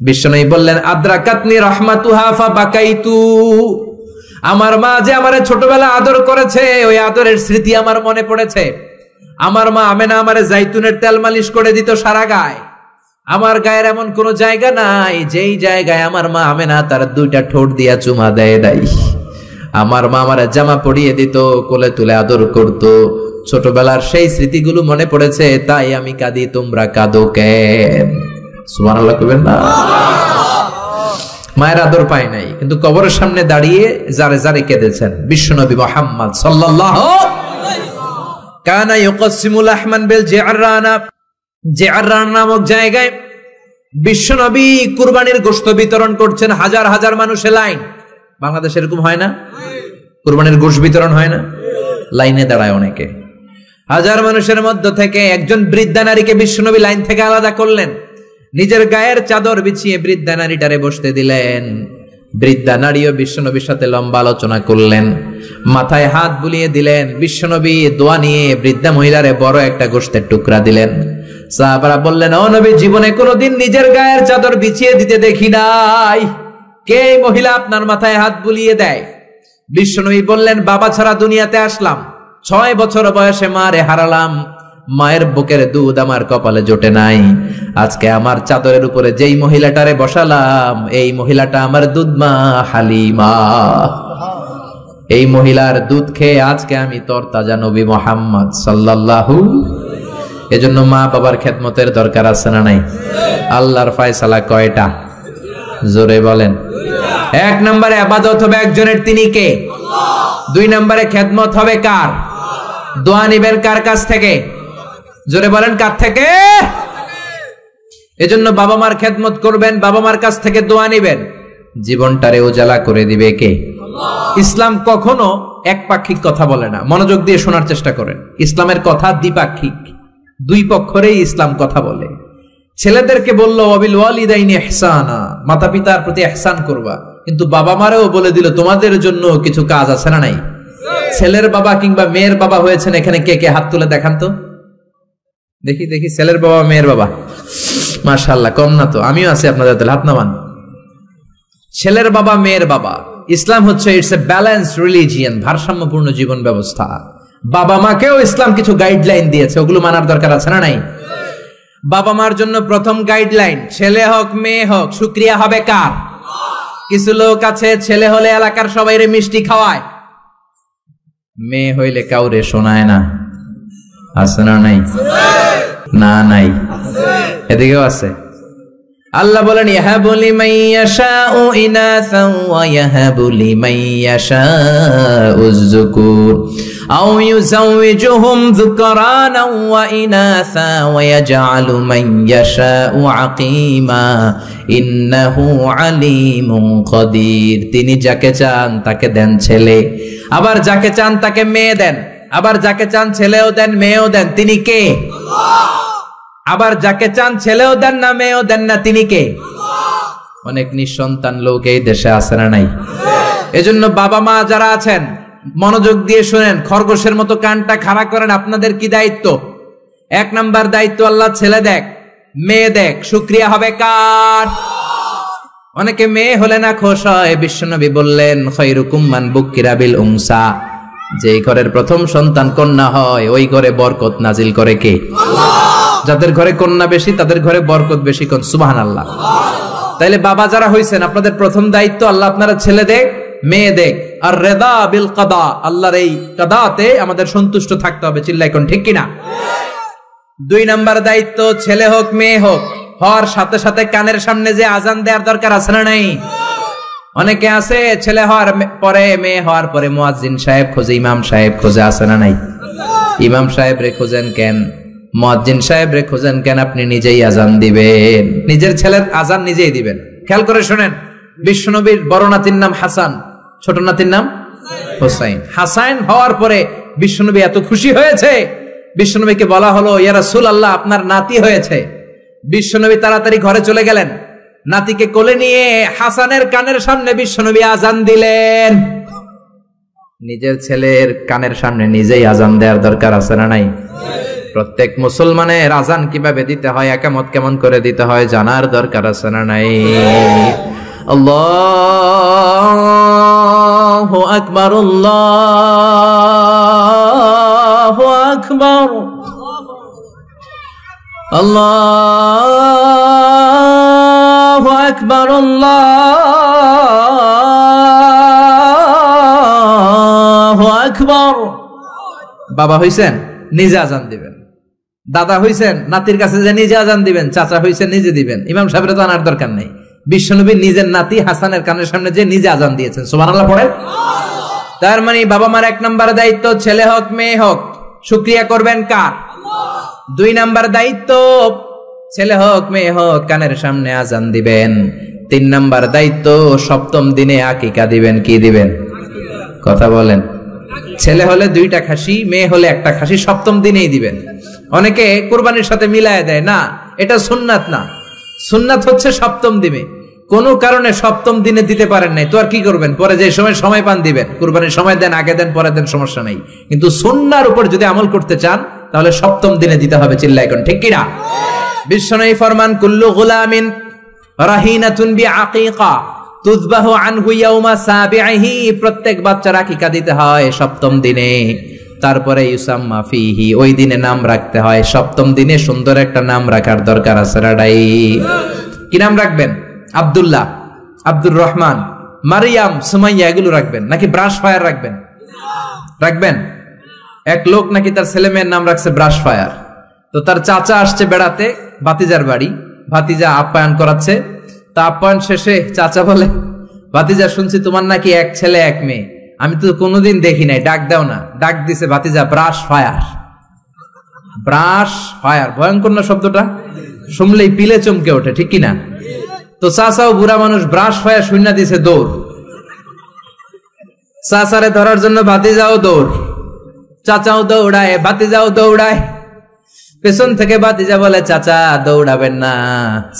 [SPEAKER 1] বিশ্বনবী বললেন, আদ্রাকাতনি রাহমাতুহা ফাবাকাইতু। আমার মা যে আমারে ছোটবেলা আদর করেছে, ওই আদরের স্মৃতি আমার মনে পড়েছে। আমার মা আমেনা আমারে জাইতুনের তেল মালিশ করে দিত সারা গায়ে। আমার গায়ের এমন কোন জায়গা নাই যেই জায়গায় আমার মা আমেনা তার 2টা ঠোঁট দিয়া চুমা দেয় নাই। আমার মা আমার জামা পরিয়ে দিত, কোলে তুলে আদর করত। ছোটবেলার সেই স্মৃতিগুলো মনে পড়েছে, তাই আমি কাঁদি। তোমরা কাঁদো কেন? সুবহানাল্লাহ কইবেন না? মায়ের আদর পায় নাই, কিন্তু কবরের সামনে দাঁড়িয়ে যারে যারে কেঁদেছেন বিশ্বনবী মুহাম্মদ সাল্লাল্লাহু আলাইহি ওয়াসাল্লাম। কানা ইউকাসিমুল আহমান বিল জিআরানা, জিআরানা নামক জায়গায় বিশ্বনবী কুরবানির গোশত বিতরণ করছেন। হাজার হাজার মানুষের লাইন। বাংলাদেশে এরকম হয় না? কুরবানির গোশত বিতরণ হয় না? লাইনে দাঁড়ায় অনেকে। হাজার মানুষের মধ্য থেকে একজন বৃদ্ধা নারীকে বিশ্বনবী লাইন থেকে আলাদা করলেন, নিজের গায়ের চাদর বিছিয়ে বৃদ্ধা নারীটারে বসতে দিলেন। বৃদ্ধা নারীও বিশ্বনবীর সাথে লম্বা আলোচনা করলেন, মাথায় হাত বুলিয়ে দিলেন। বিশ্বনবী দোয়া নিয়ে বৃদ্ধা মহিলারে বড় একটা গোশতের টুকরা দিলেন। সাহাবারা বললেন, ও নবী, জীবনে কোনোদিন নিজের গায়ের চাদর বিছিয়ে দিতে দেখি নাই, কে মহিলা আপনার মাথায় হাত বুলিয়ে দেয়? বিশ্বনবী বললেন, বাবা ছাড়া দুনিয়াতে আসলাম, 6 বছর বয়সে মারে হারালাম, মায়ের বুকের দুধ আমার কপালে জোটে নাই। আজকে আমার চাদরের উপরে যেই মহিলাটারে বসালাম, এই মহিলাটা আমার দুধ মা হালিমা। এই মহিলার দুধ খেয়ে আজকে আমি তরতাজা নবী মুহাম্মদ সাল্লাল্লাহু। এজন্য মা বাবার খেদমতের দরকার আছে না নাই? আল্লাহর ফয়সালা কয়টা? জোরে বলেন। 1 নম্বরে ইবাদত হবে একজনের, তিনি কে? 2 নম্বরে খেদমত হবে কার? দোয়া নিবেন কার কাছ থেকে? জোরে বলেন, কার থেকে? এজন্য বাবা মার খেদমত করবেন, বাবা মার কাছ থেকে দোয়া নিবেন। জীবনটারে উজালা করে দিবে কে? ইসলাম কখনো একপাক্ষিক কথা বলে না। মনোযোগ দিয়ে শোনার চেষ্টা করেন। ইসলামের কথা দ্বিপাক্ষিক, দুই পক্ষেরই ইসলাম কথা বলে। ছেলেদেরকে বলল ওয়াবিল ওয়ালিদাইনি ইহসানা, মাতা পিতার প্রতি ইহসান করবা, কিন্তু বাবা মারেও বলে দিল তোমাদের জন্য কিছু কাজ আছে না নাই? ছেলের বাবা কিংবা মেয়ের বাবা হয়েছেন এখানে কে কে? হাত তুলে দেখান তো দেখি দেখি। ছেলের বাবা মেয়ের বাবা, মাশাআল্লাহ, কম না তো? আমিও আছি আপনাদের দলে, হাত নামান। ছেলের বাবা মেয়ের বাবা। ইসলাম হচ্ছে ইটস এ ব্যালেন্স রিলিজিয়ান, ভারসাম্যপূর্ণ জীবন ব্যবস্থা। বাবা মাকেও ইসলাম কিছু গাইডলাইন দিয়েছে, ওগুলো মানার দরকার আছে না নাই? বাবা মার জন্য প্রথম গাইডলাইন, ছেলে হোক মেয়ে হোক, শুকরিয়া হবে কার? কিছু লোক আছে ছেলে হলে এলাকার সবাইরে মিষ্টি খাওয়ায়, মেয়ে হইলে কাউরে শোনায় না। আছে না নাই? না নাই, এদিকেও আছে। আল্লাহ বলেন ইয়াহাবু লিমান ইয়াশাউ ইনাসান ওয়া ইয়াহাবু লিমান ইয়াশাউ যুকুর আও ইউযাওয়িজুহুম যুকরানান ওয়া ইনাসা ওয়া ইয়াজআলু মান ইয়াশাউ আকীমা ইন্নাহু আলীমুন কাদির। তিনি যাকে চান তাকে দেন ছেলে, আবার যাকে চান তাকে মেয়ে দেন, আবার যাকে চান ছেলেও দেন মেয়েও দেন। তিনি কে? আল্লাহ। আবার যাকে চান ছেলেও দেন না মেয়েও দেন না, তিনি কে? অনেক নিঃসন্তান লোক এই দেশে আছে না নাই? এজন্য বাবা মা যারা আছেন মনোযোগ দিয়ে শুনেন, খরগোশের মতো কানটা খাড়া করেন। আপনাদের কি দায়িত্ব? 1 নাম্বার দায়িত্ব, আল্লাহ ছেলে দেখ মেয়ে দেখ, শুকরিয়া হবে কার? অনেকে মেয়ে হলে না খুশ হয়। বিশ্বনবী বললেন খায়রুকুম মান বুকিরা বিল উনসা, যে ঘরের প্রথম সন্তান কন্যা হয় ওই ঘরে বরকত নাজিল করে কে? আল্লাহ। যাদের ঘরে কন্যা বেশি তাদের ঘরে বরকত বেশি। কোন সুবহানাল্লাহ। তাইলে বাবা যারা হইছেন, আপনাদের প্রথম দায়িত্ব আল্লাহ আপনারা ছেলে দেখ মেয়ে দেখ, আর রেদা বিল কাদা, আল্লাহর এই কাদাতে আমাদের সন্তুষ্ট থাকতে হবে। চিল্লাই কোন ঠিক কিনা? 2 নাম্বার দায়িত্ব, ছেলে হোক মেয়ে হোক, হওয়ার সাথে সাথে কানের সামনে যে আজান দেওয়ার দরকার আছে না নাই? অনেকে আছে ছেলে হওয়ার পরে মেয়ে হওয়ার পরে মুয়াজ্জিন সাহেব খোঁজে, ইমাম সাহেব খোঁজে, আছে না নাই? ইমাম সাহেব রে খোঁজেন কেন? মুয়াজ্জিন সাহেব রে খোঁজেন কেন? আপনি নিজেই আজান দিবেন, নিজের ছেলের আজান নিজেই দিবেন। খেয়াল করে শুনেন, বিশ্বনবীর বড় নাতির নাম হাসান, ছোট নাতির নাম হোসাইন। হাসান হওয়ার পরে বিশ্বনবী এত খুশি হয়েছে, বিশ্বনবীকে বলা হলো ইয়া রাসূলুল্লাহ আপনার নাতি হয়েছে। বিশ্বনবী তাড়াতাড়ি ঘরে চলে গেলেন, নাতিকে কোলে নিয়ে হাসানের কানের সামনে বিশ্বনবী আজান দিলেন। নিজের ছেলের কানের সামনে নিজেই আজান দেওয়ার দরকার আছে না নাই? প্রত্যেক মুসলমানের আজান কিভাবে দিতে হয়, একামত কেমন করে দিতে হয় জানার দরকার আছে না নাই? আল্লাহু আকবার, আল্লাহু আকবার, আল্লাহু আকবার, আল্লাহু আকবার। বাবা হইছেন নিজে আজান দিবেন, দাদা হইছেন নাতির কাছে যে নিজে আজান দিবেন, চাচা হইছেন নিজে দিবেন। ইমাম সাহেবের তো আনার দরকার নেই। বিশ্বনবী নিজের নাতি হাসানের কানের সামনে যে নিজে আজান দিয়েছেন। সুবহানাল্লাহ পড়েন। তার মানে বাবা মার 1 নাম্বার দায়িত্ব, ছেলে হোক মেয়ে হোক, শুকরিয়া করবেন কার? আল্লাহ। 2 নাম্বার দায়িত্ব, ছেলে হোক মেয়ে হোক কানের সামনে আজান দিবেন। 3 নাম্বার দায়িত্ব, সপ্তম দিনে আকিকা দিবেন। কি দিবেন? কথা বলেন। ছেলে হলে 2টা খাসি, মেয়ে হলে 1টা খাসি, সপ্তম দিনেই দিবেন। অনেকে কুরবানির সাথে মিলায় দেয়, না এটা সুন্নাত না। সুন্নাত হচ্ছে সপ্তম দিনে। কোন কারণে সপ্তম দিনে দিতে পারেন নাই তো আর কি করবেন? পরে যে সময় পান দিবেন। কুরবানির সময় দেন, আগে দেন, পরে দেন, সমস্যা নাই। কিন্তু সুন্নাহর উপর যদি আমল করতে চান তাহলে সপ্তম দিনে দিতে হবে। চিল্লায় কোন ঠিক কিনা? বিশ্বনবী ফরমান কুল্লু গুলামিন রাহিনাতুন বিআকিকা তুযবাহু আনহু ইয়াওমা সাবিহি, প্রত্যেক বাচ্চার আকিকা দিতে হয় সপ্তম দিনে। তারপরে ইউসাম্মা ফিহি, ওই দিনে নাম রাখতে হয়। সপ্তম দিনে সুন্দর একটা নাম রাখার দরকার আছে রাডাই। কি নাম রাখবেন? আব্দুল্লাহ, আব্দুর রহমান, মারিয়াম, সুমাইয়া এগুলো রাখবেন নাকি ব্রাশ ফায়ার রাখবেন? রাখবেন। এক লোক নাকি তার ছেলে মেয়ের নাম রাখছে ব্রাশ ফায়ার। তো তার চাচা আসছে বেড়াতে ভাতিজার বাড়ি, ভাতিজা আপ্যায়ন করাচ্ছে। তা আপ্যায়ন শেষে চাচা বলে, ভাতিজা শুনছি তোমার নাকি এক ছেলে এক মেয়ে, আমি তো কোনোদিন দেখি নাই, ডাক দাও না। ডাক দিছে ভাতিজা ব্রাশ ফায়ার। ব্রাশ ফায়ার ভয়ঙ্কর না শব্দটা? শুনলেই পিলে চমকে ওঠে, ঠিক কিনা? তো চাচাও বুড়া মানুষ, ব্রাশ ফায়ার শুনে দিছে দৌড়। চাচারে ধরার জন্য ভাতিজাও দৌড়, চাচাও দৌড়ায়, ভাতিজাও দৌড়ায়। পেছন থেকে ভাতিজা বলে, চাচা দৌড়াবেন না।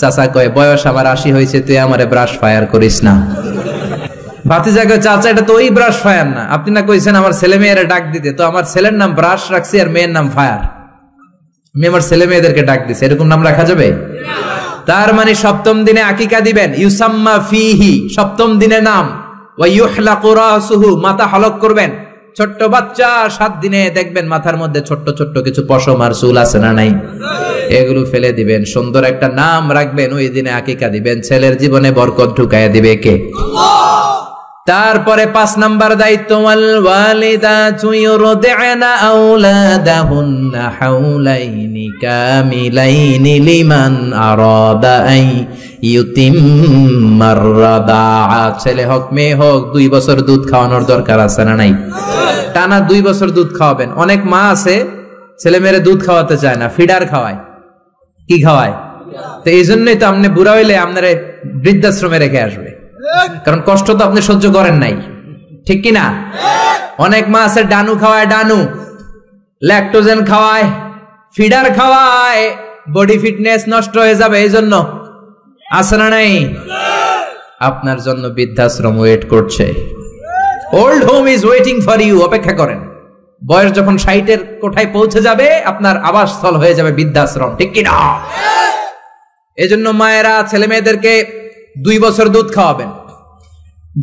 [SPEAKER 1] চাচা কয়, বয়স আমার 80 হয়েছে, তুই আমারে ব্রাশ ফায়ার করিস না। ভাতিজা কয়, চাচা এটা তো ওই ব্রাশ ফায়ার না, আপনি না কইছেন আমার ছেলে মেয়েরা ডাক দিতে, তো আমার ছেলের নাম ব্রাশ রাখছি আর মেয়ের নাম ফায়ার, আমি আমার ছেলে মেয়েদেরকে ডাক দিছি, এরকম নাম রাখা যাবে? তার মানে সপ্তম দিনে আকিকা দিবেন, ইউসাম্মা ফিহি, সপ্তম দিনে নাম। ওয়া ইউহলাকু রাসুহু, মাথা হলক করবেন। ছোট্ট বাচ্চা 7 দিনে দেখবেন মাথার মধ্যে ছোট্ট ছোট্ট কিছু পশম আর চুল আছে না নাই, এগুলো ফেলে দিবেন, সুন্দর একটা নাম রাখবেন, ওই দিনে আকিকা দিবেন। ছেলের জীবনে বরকত ঢুকাইয়া দিবে কে? তারপরে 5 নাম্বার দায়িত্ব, ওয়াল ওয়ালিদাতু ইউরদি'না আওলাদাহুন্না হাওলাইনি কামিলাইনি লিমান আরাদা আই ইউতিম্মার রাদাআ। ছেলে হোক মেয়ে হোক 2 বছর দুধ খাওয়ানোর দরকার আছে না নাই? টানা 2 বছর দুধ খাওয়াবেন। অনেক মা আছে ছেলে মেয়েরে দুধ খাওয়াতে চায় না, ফিডার খাওয়ায়। কি খাওয়ায়? তো এই জন্যই তো আপনি বুড়া হইলে আপনারে বৃদ্ধাশ্রমে রেখে আসবে, কারণ কষ্ট তো আপনি সহ্য করেন নাই, ঠিক কিনা? অনেক মা আছে ডানু খাওয়ায়, ডানু ল্যাকটোজেন খাওয়ায়, ফিডার খাওয়ায়, বডি ফিটনেস নষ্ট হয়ে যাবে, এই জন্য আছে না নাই? আপনার জন্য বৃদ্ধাশ্রম ওয়েট করছে, old home is waiting for you, অপেক্ষা করেন। বয়স যখন 60-এর কোঠায় পৌঁছে যাবে, আপনার আবাসস্থল হয়ে যাবে বৃদ্ধাশ্রম, ঠিক কিনা? এজন্য মায়েরা ছেলে মেয়েদেরকে 2 বছর দুধ খাওয়াবেন।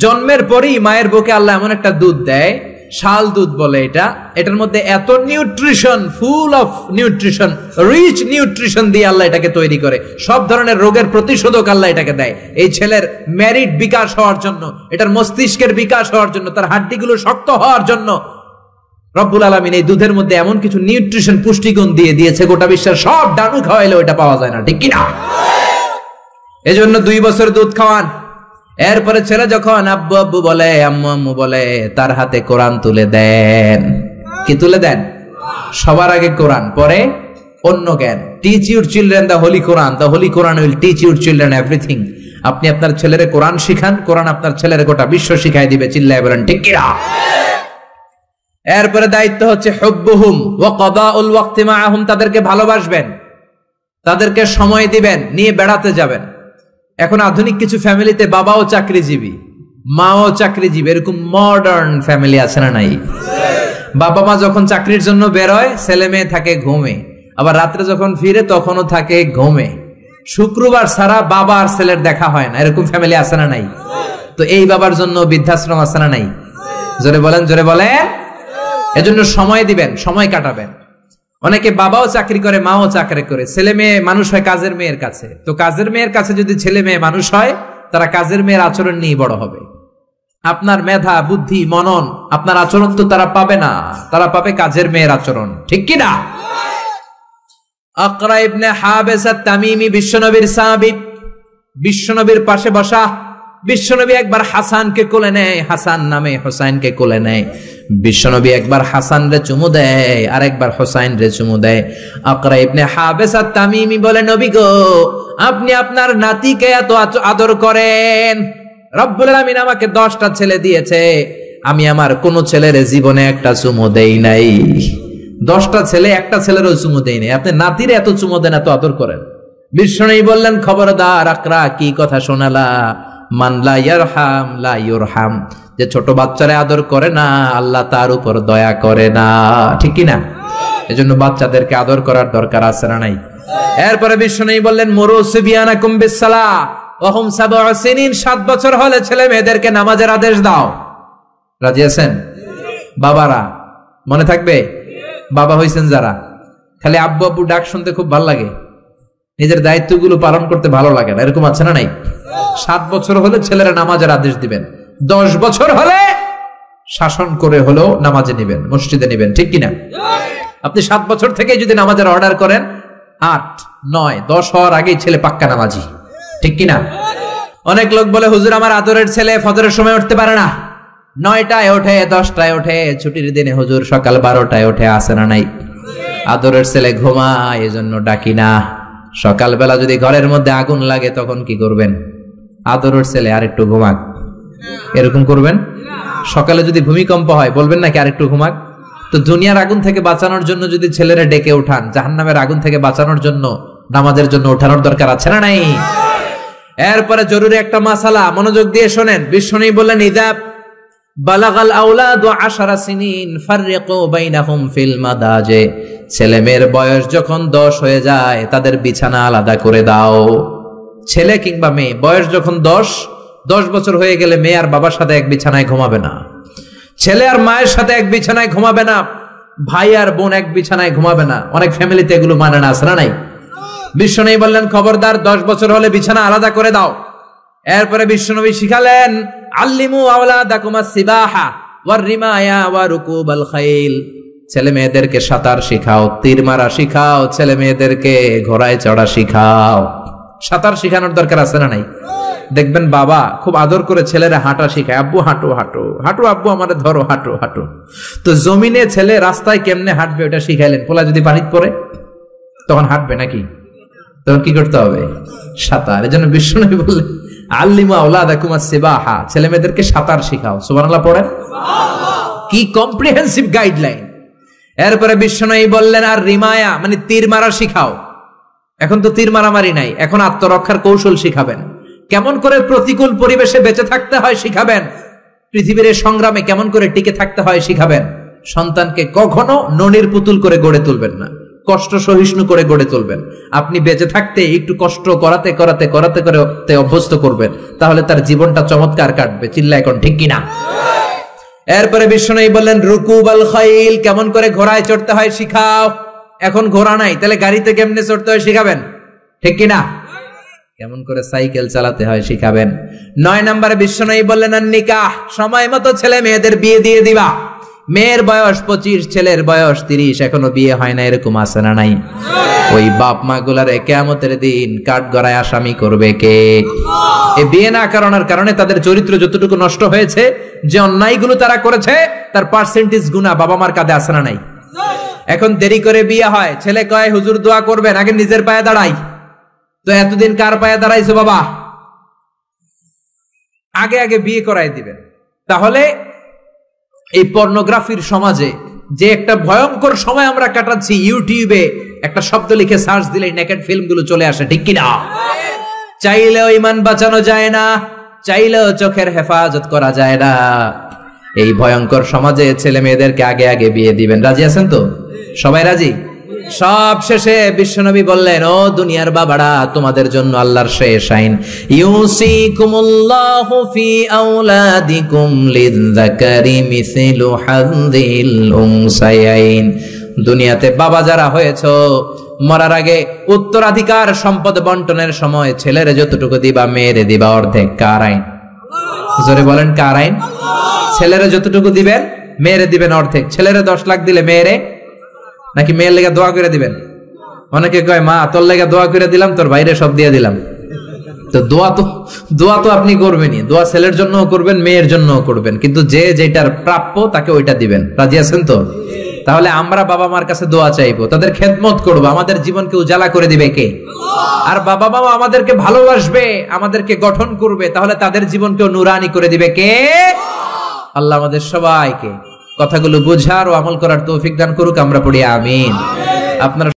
[SPEAKER 1] জন্মের পরেই মায়ের বুকে আল্লাহ এমন একটা দুধ দেয়, শাল দুধ বলে এটা, এটার মধ্যে এত nutrition, full of nutrition, rich nutrition দিয়ে আল্লাহ এটাকে তৈরি করে। সব ধরনের রোগের প্রতিষেধক আল্লাহ এটাকে দেয়, এই ছেলের মেরিট বিকাশ হওয়ার জন্য, এটার মস্তিষ্কের বিকাশ হওয়ার জন্য, তার হাড্ডিগুলো শক্ত হওয়ার জন্য রব্বুল আলামিন এই দুধের মধ্যে এমন কিছু নিউট্রিশন, পুষ্টিগুণ দিয়ে দিয়েছে, গোটা বিশ্বের সব ডানু খাওয়াইলেও এটা পাওয়া যায় না, ঠিক কিনা? এজন্য 2 বছর দুধ খাওয়ান। এরপরে ছেলে যখন আব্বু আব্বু বলে, আম্মু আম্মু বলে, তার হাতে কোরআন তুলে দেন। কি তুলে দেন? সবার আগে কোরআন, পরে অন্য জ্ঞান। Teach your children the Holi Quran, the Holi Quran will teach your children everything. আপনি আপনার ছেলেরে কোরআন শিখান, কোরআন আপনার ছেলেরে গোটা বিশ্ব শিখাই দিবে, চিল্লায় বলেন ঠিক কিনা? এরপরে দায়িত্ব হচ্ছে হুব্বুহুম ওয়া কাদাউল ওয়াক্তি মাআহুম, তাদেরকে ভালোবাসবেন, তাদেরকে সময় দিবেন, নিয়ে বেড়াতে যাবেন। এখন আধুনিক কিছু ফ্যামিলিতে বাবাও চাকরিজীবী, মাও চাকরিজীবী, এরকম মডার্ন ফ্যামিলি আছে না নাই? বাবা মা যখন চাকরির জন্য বেরোয়, ছেলে মেয়ে থাকে ঘুমে, আবার রাত্রে যখন ফিরে তখনও থাকে ঘুমে। শুক্রবার ছাড়া বাবা আর ছেলের দেখা হয় না, এরকম ফ্যামিলি আছে না নাই? তো এই বাবার জন্য বৃদ্ধাশ্রম আছে না নাই? জোরে বলেন, জোরে বলেন। এজন্য সময় দিবেন, সময় কাটাবেন। অনেকে বাবাও চাকরি করে, মাও চাকরি করে, ছেলে মেয়ে মানুষ হয় কাজের মেয়ের কাছে। তো কাজের মেয়ের কাছে যদি ছেলে মেয়ে মানুষ হয়, তারা কাজের মেয়ের আচরণ নিয়ে বড় হবে। আপনার মেধা, বুদ্ধি, মনন, আপনার আচরণ তো তারা পাবে না, তারা পাবে কাজের মেয়ের আচরণ, ঠিক কি না? আকরা ইবনে হাবিস আত-তামিমি বিশ্বনবীর সাহাবী, বিশ্বনবীর পাশে বসা। বিশ্বনবী একবার হাসানকে কোলে নেয়, হাসান নামে হোসাইনকে কোলে নেয়। বিশ্বনবী একবার হাসান রে চুমু দেয়, আর একবার হোসাইন রে চুমু দেয়। আকরা ইবনে হাবিস আত-তামিমি বলে, নবী গো, আপনি আপনার নাতিকে এত আদর করেন, রব্বুল আলামিন আমাকে 10টা ছেলে দিয়েছে, আমি আমার কোন ছেলের জীবনে একটা চুমু দেই নাই। 10টা ছেলে, একটা ছেলেরও চুমু দেই নাই, আপনি নাতিরে এত চুমু দেন, এত আদর করেন। বিশ্বনবী বললেন, খবরদার আকরা, কি কথা শোনালা? মান লা ইয়ারহাম লা ইউরহাম, যে ছোট বাচ্চারে আদর করে না, আল্লাহ তার উপর দয়া করে না, ঠিক কি না? এজন্য বাচ্চাদেরকে আদর করার দরকার আছে না নাই? এরপরে বিশ্বনবী বললেন, মুরু সিবিয়ানাকুম বিসসালাহ ওয়া হুম 7 সিনিন, 7 বছর হলে ছেলে মেয়েদেরকে নামাজের আদেশ দাও। রাজি আছেন? বাবারা মনে থাকবে? বাবা হইছেন যারা, খালি আব্বু আব্বু ডাক শুনতে খুব ভালো লাগে, নিজের দায়িত্বগুলো পালন করতে ভালো লাগে না, এরকম আছে না নাই? 7 বছর হলে ছেলেরা নামাজের আদেশ দিবেন, 10 বছর হলে শাসন করে হলেও নামাজে নিবেন, মসজিদে নিবেন, ঠিক কিনা? আপনি 7 বছর থেকে যদি নামাজের অর্ডার করেন, 8, 9, 10 হওয়ার আগেই ছেলে পাক্কা নামাজি, ঠিক কিনা? অনেক লোক বলে, হুজুর আমার আদরের ছেলে ফজরের সময় উঠতে পারে না, 9টায় ওঠে, 10টায় ওঠে, ছুটির দিনে হুজুর সকাল 12টায় ওঠে, আসে না নাই? আদরের ছেলে ঘুমায়, এজন্য ডাকি না। সকালবেলা যদি ঘরের মধ্যে আগুন লাগে তখন কি করবেন? আদরের ছেলে আরেকটু ঘুমাক, এরকম করবেন? সকালে যদি ভূমিকম্প হয় বলবেন নাকি আরেকটু ঘুমাক? তো দুনিয়ার আগুন থেকে বাঁচানোর জন্য যদি ছেলেরা ডেকে উঠান, জাহান্নামের আগুন থেকে বাঁচানোর জন্য নামাজের জন্য উঠানোর দরকার আছে না নাই? এরপরে জরুরি একটা মাসালা, মনোযোগ দিয়ে শোনেন। বিষ্ণু বললেন, ইদা বালাগাল আওলাদু 10 সিনিন ফাররিকু বাইনাহুম ফিল মাদাজে, ছেলে মেয়ের বয়স যখন 10 হয়ে যায় তাদের বিছানা আলাদা করে দাও। ছেলে কিংবা মেয়ে বয়স যখন 10 বছর হয়ে গেলে মেয়ে আর বাবার সাথে এক বিছানায় ঘুমাবে না, ছেলে আর মায়ের সাথে এক বিছানায় ঘুমাবে না, ভাই আর বোন এক বিছানায় ঘুমাবে না। অনেক ফ্যামিলিতে এগুলো মানে না, আছে না নাই? বিশ্বনবী বললেন, খবরদার 10 বছর হলে বিছানা আলাদা করে দাও। এরপরে বিশ্বনবী শিখালেন, আল্লিমু আওলাদাকুম আস-সিবাহা ওয়ার রিমায়া ওয়া রুকুবাল খাইল, ছেলে মেয়েদেরকে সাঁতার শিখাও, তীর মারা শিখাও, ছেলে মেয়েদেরকে ঘোড়ায় চড়া শিখাও। সাঁতার শিখানোর দরকার আছে না নাই? দেখবেন বাবা খুব আদর করে ছেলেরা হাঁটা শিখায়, আব্বু হাঁটো হাঁটো হাঁটো, আব্বু আমারে ধরো, হাঁটো হাঁটো। তো জমিনে ছেলে রাস্তায় কেমনে হাঁটবে ওটা শিখাইলেন, পোলা যদি পানিতে পড়ে তখন হাঁটবে নাকি? তখন কি করতে হবে? সাঁতার। এজন্য বিশ্বনবী বললেন, আল্লিমু আওলাদাকুম আস-সিবাহা, ছেলে মেয়েদেরকে সাঁতার শিখাও। সুবহানাল্লাহ পড়েন। কি কম্প্রিহেন্সিভ গাইডলাইন। এরপরে বিশ্বনবী বললেন, আর রিমায়া মানে তীর মারা শিখাও। এখন তো তীর মারামারি নাই, এখন আত্মরক্ষার কৌশল শিখাবেন। কেমন করে প্রতিকূল পরিবেশে বেঁচে থাকতে হয় শিখাবেন, পৃথিবীর সংগ্রামে কেমন করে টিকে থাকতে হয় শিখাবেন। সন্তানকে কখনো ননির পুতুল করে গড়ে তুলবেন না, কষ্ট সহিষ্ণু করে গড়ে তুলবেন। আপনি বেঁচে থাকতে একটু কষ্ট করাতে করাতে করাতে করে অভ্যস্ত করবেন, তাহলে তার জীবনটা চমৎকার কাটবে। চিল্লা এখন ঠিক কিনা? এরপরে বিশ্বনবী বললেন, রুকুবাল খাইল, কেমন করে ঘোড়ায় চড়তে হয় শিখাও। এখন ঘোড়া নাই, তাহলে গাড়িতে কেমনে চড়তে হয় শিখাবেন, ঠিক কিনা? কেমন করে সাইকেল চালাতে হয় শিখাবেন। 9 নম্বরে বিশ্বনবী বললেন, আর নিকাহ, সময় মতো ছেলে মেয়েদের বিয়ে দিয়ে দিবা। মেয়ের বয়স 25, ছেলের বয়স 30, এখনো বিয়ে হয় না, এরকম আছে না নাই? ওই বাপ মা গুলারে কিয়ামতের দিন কাঠগড়ায় আসামি করবে কে? এই বিয়ে না করানোর কারণে তাদের চরিত্র যতটুকু নষ্ট হয়েছে, যে অন্যায়গুলো তারা করেছে তার পার্সেন্টেজ গুণা বাবা মার কাঁধে আছে না নাই? এখন দেরি করে বিয়ে হয়, ছেলে কয় হুজুর দোয়া করবেন, আগে নিজের পায়ে দাঁড়াই। তো এতদিন কার পায়ে দাঁড়াইছো বাবা? আগে আগে বিয়ে করাই দিবেন। তাহলে এই পর্নোগ্রাফির সমাজে যে একটা ভয়ঙ্কর সময় আমরা কাটাচ্ছি, ইউটিউবে একটা শব্দ লিখে সার্চ দিলে নেকেড ফিল্মগুলো চলে আসে, ঠিক কিনা? চাইলেও ঈমান বাঁচানো যায় না, চাইলেও চোখের হেফাজত করা যায় না। এই ভয়ঙ্কর সমাজে ছেলে মেয়েদেরকে আগে আগে বিয়ে দিবেন। রাজি আছেন তো? সবাই রাজি? সব শেষে বিশ্বনবী বললেন, ও দুনিয়ার বাবারা, তোমাদের জন্য আল্লাহর শেষ আইন, ইউসিকুমুল্লাহু ফি আওলাদিকুম লিযযাকারি মিসলু হাযযিল উনসায়াইন। দুনিয়াতে বাবা যারা হয়েছো, মরার আগে উত্তরাধিকার সম্পদ বন্টনের সময় ছেলের যতটুকু দিবা, মেয়েরে দিবা অর্ধেক। কার আইন? জোরে বলেন, কার আইন? ছেলেরে যতটুকু দিবেন, মেয়েরে দিবেন অর্ধেক। ছেলেরে 10 লাখ দিলে মেয়েরে, নাকি মেয়ের লেগে দোয়া করে দিবেন? অনেকে কয়, মা তোর লেগে দোয়া করে দিলাম, তোর বাইরে সব দিয়ে দিলাম। তো দোয়া তো আপনি করবেনই, দোয়া ছেলের জন্য করবেন, মেয়ের জন্য করবেন, কিন্তু যে যেটার প্রাপ্য তাকে ওইটা দিবেন। রাজি আছেন তো? তাহলে আমরা বাবা মার কাছে দোয়া চাইবো, তাদের খেদমত করবো। আমাদের জীবনকে উজালা করে দিবে কে? আর বাবা মা আমাদেরকে ভালোবাসবে, আমাদেরকে গঠন করবে, তাহলে তাদের জীবনকেও নুরানি করে দিবে কে? আল্লাহ আমাদের সবাইকে কথাগুলো বোঝার ও আমল করার তৌফিক দান করুক। আমরা পড়ি আমিন। আপনারা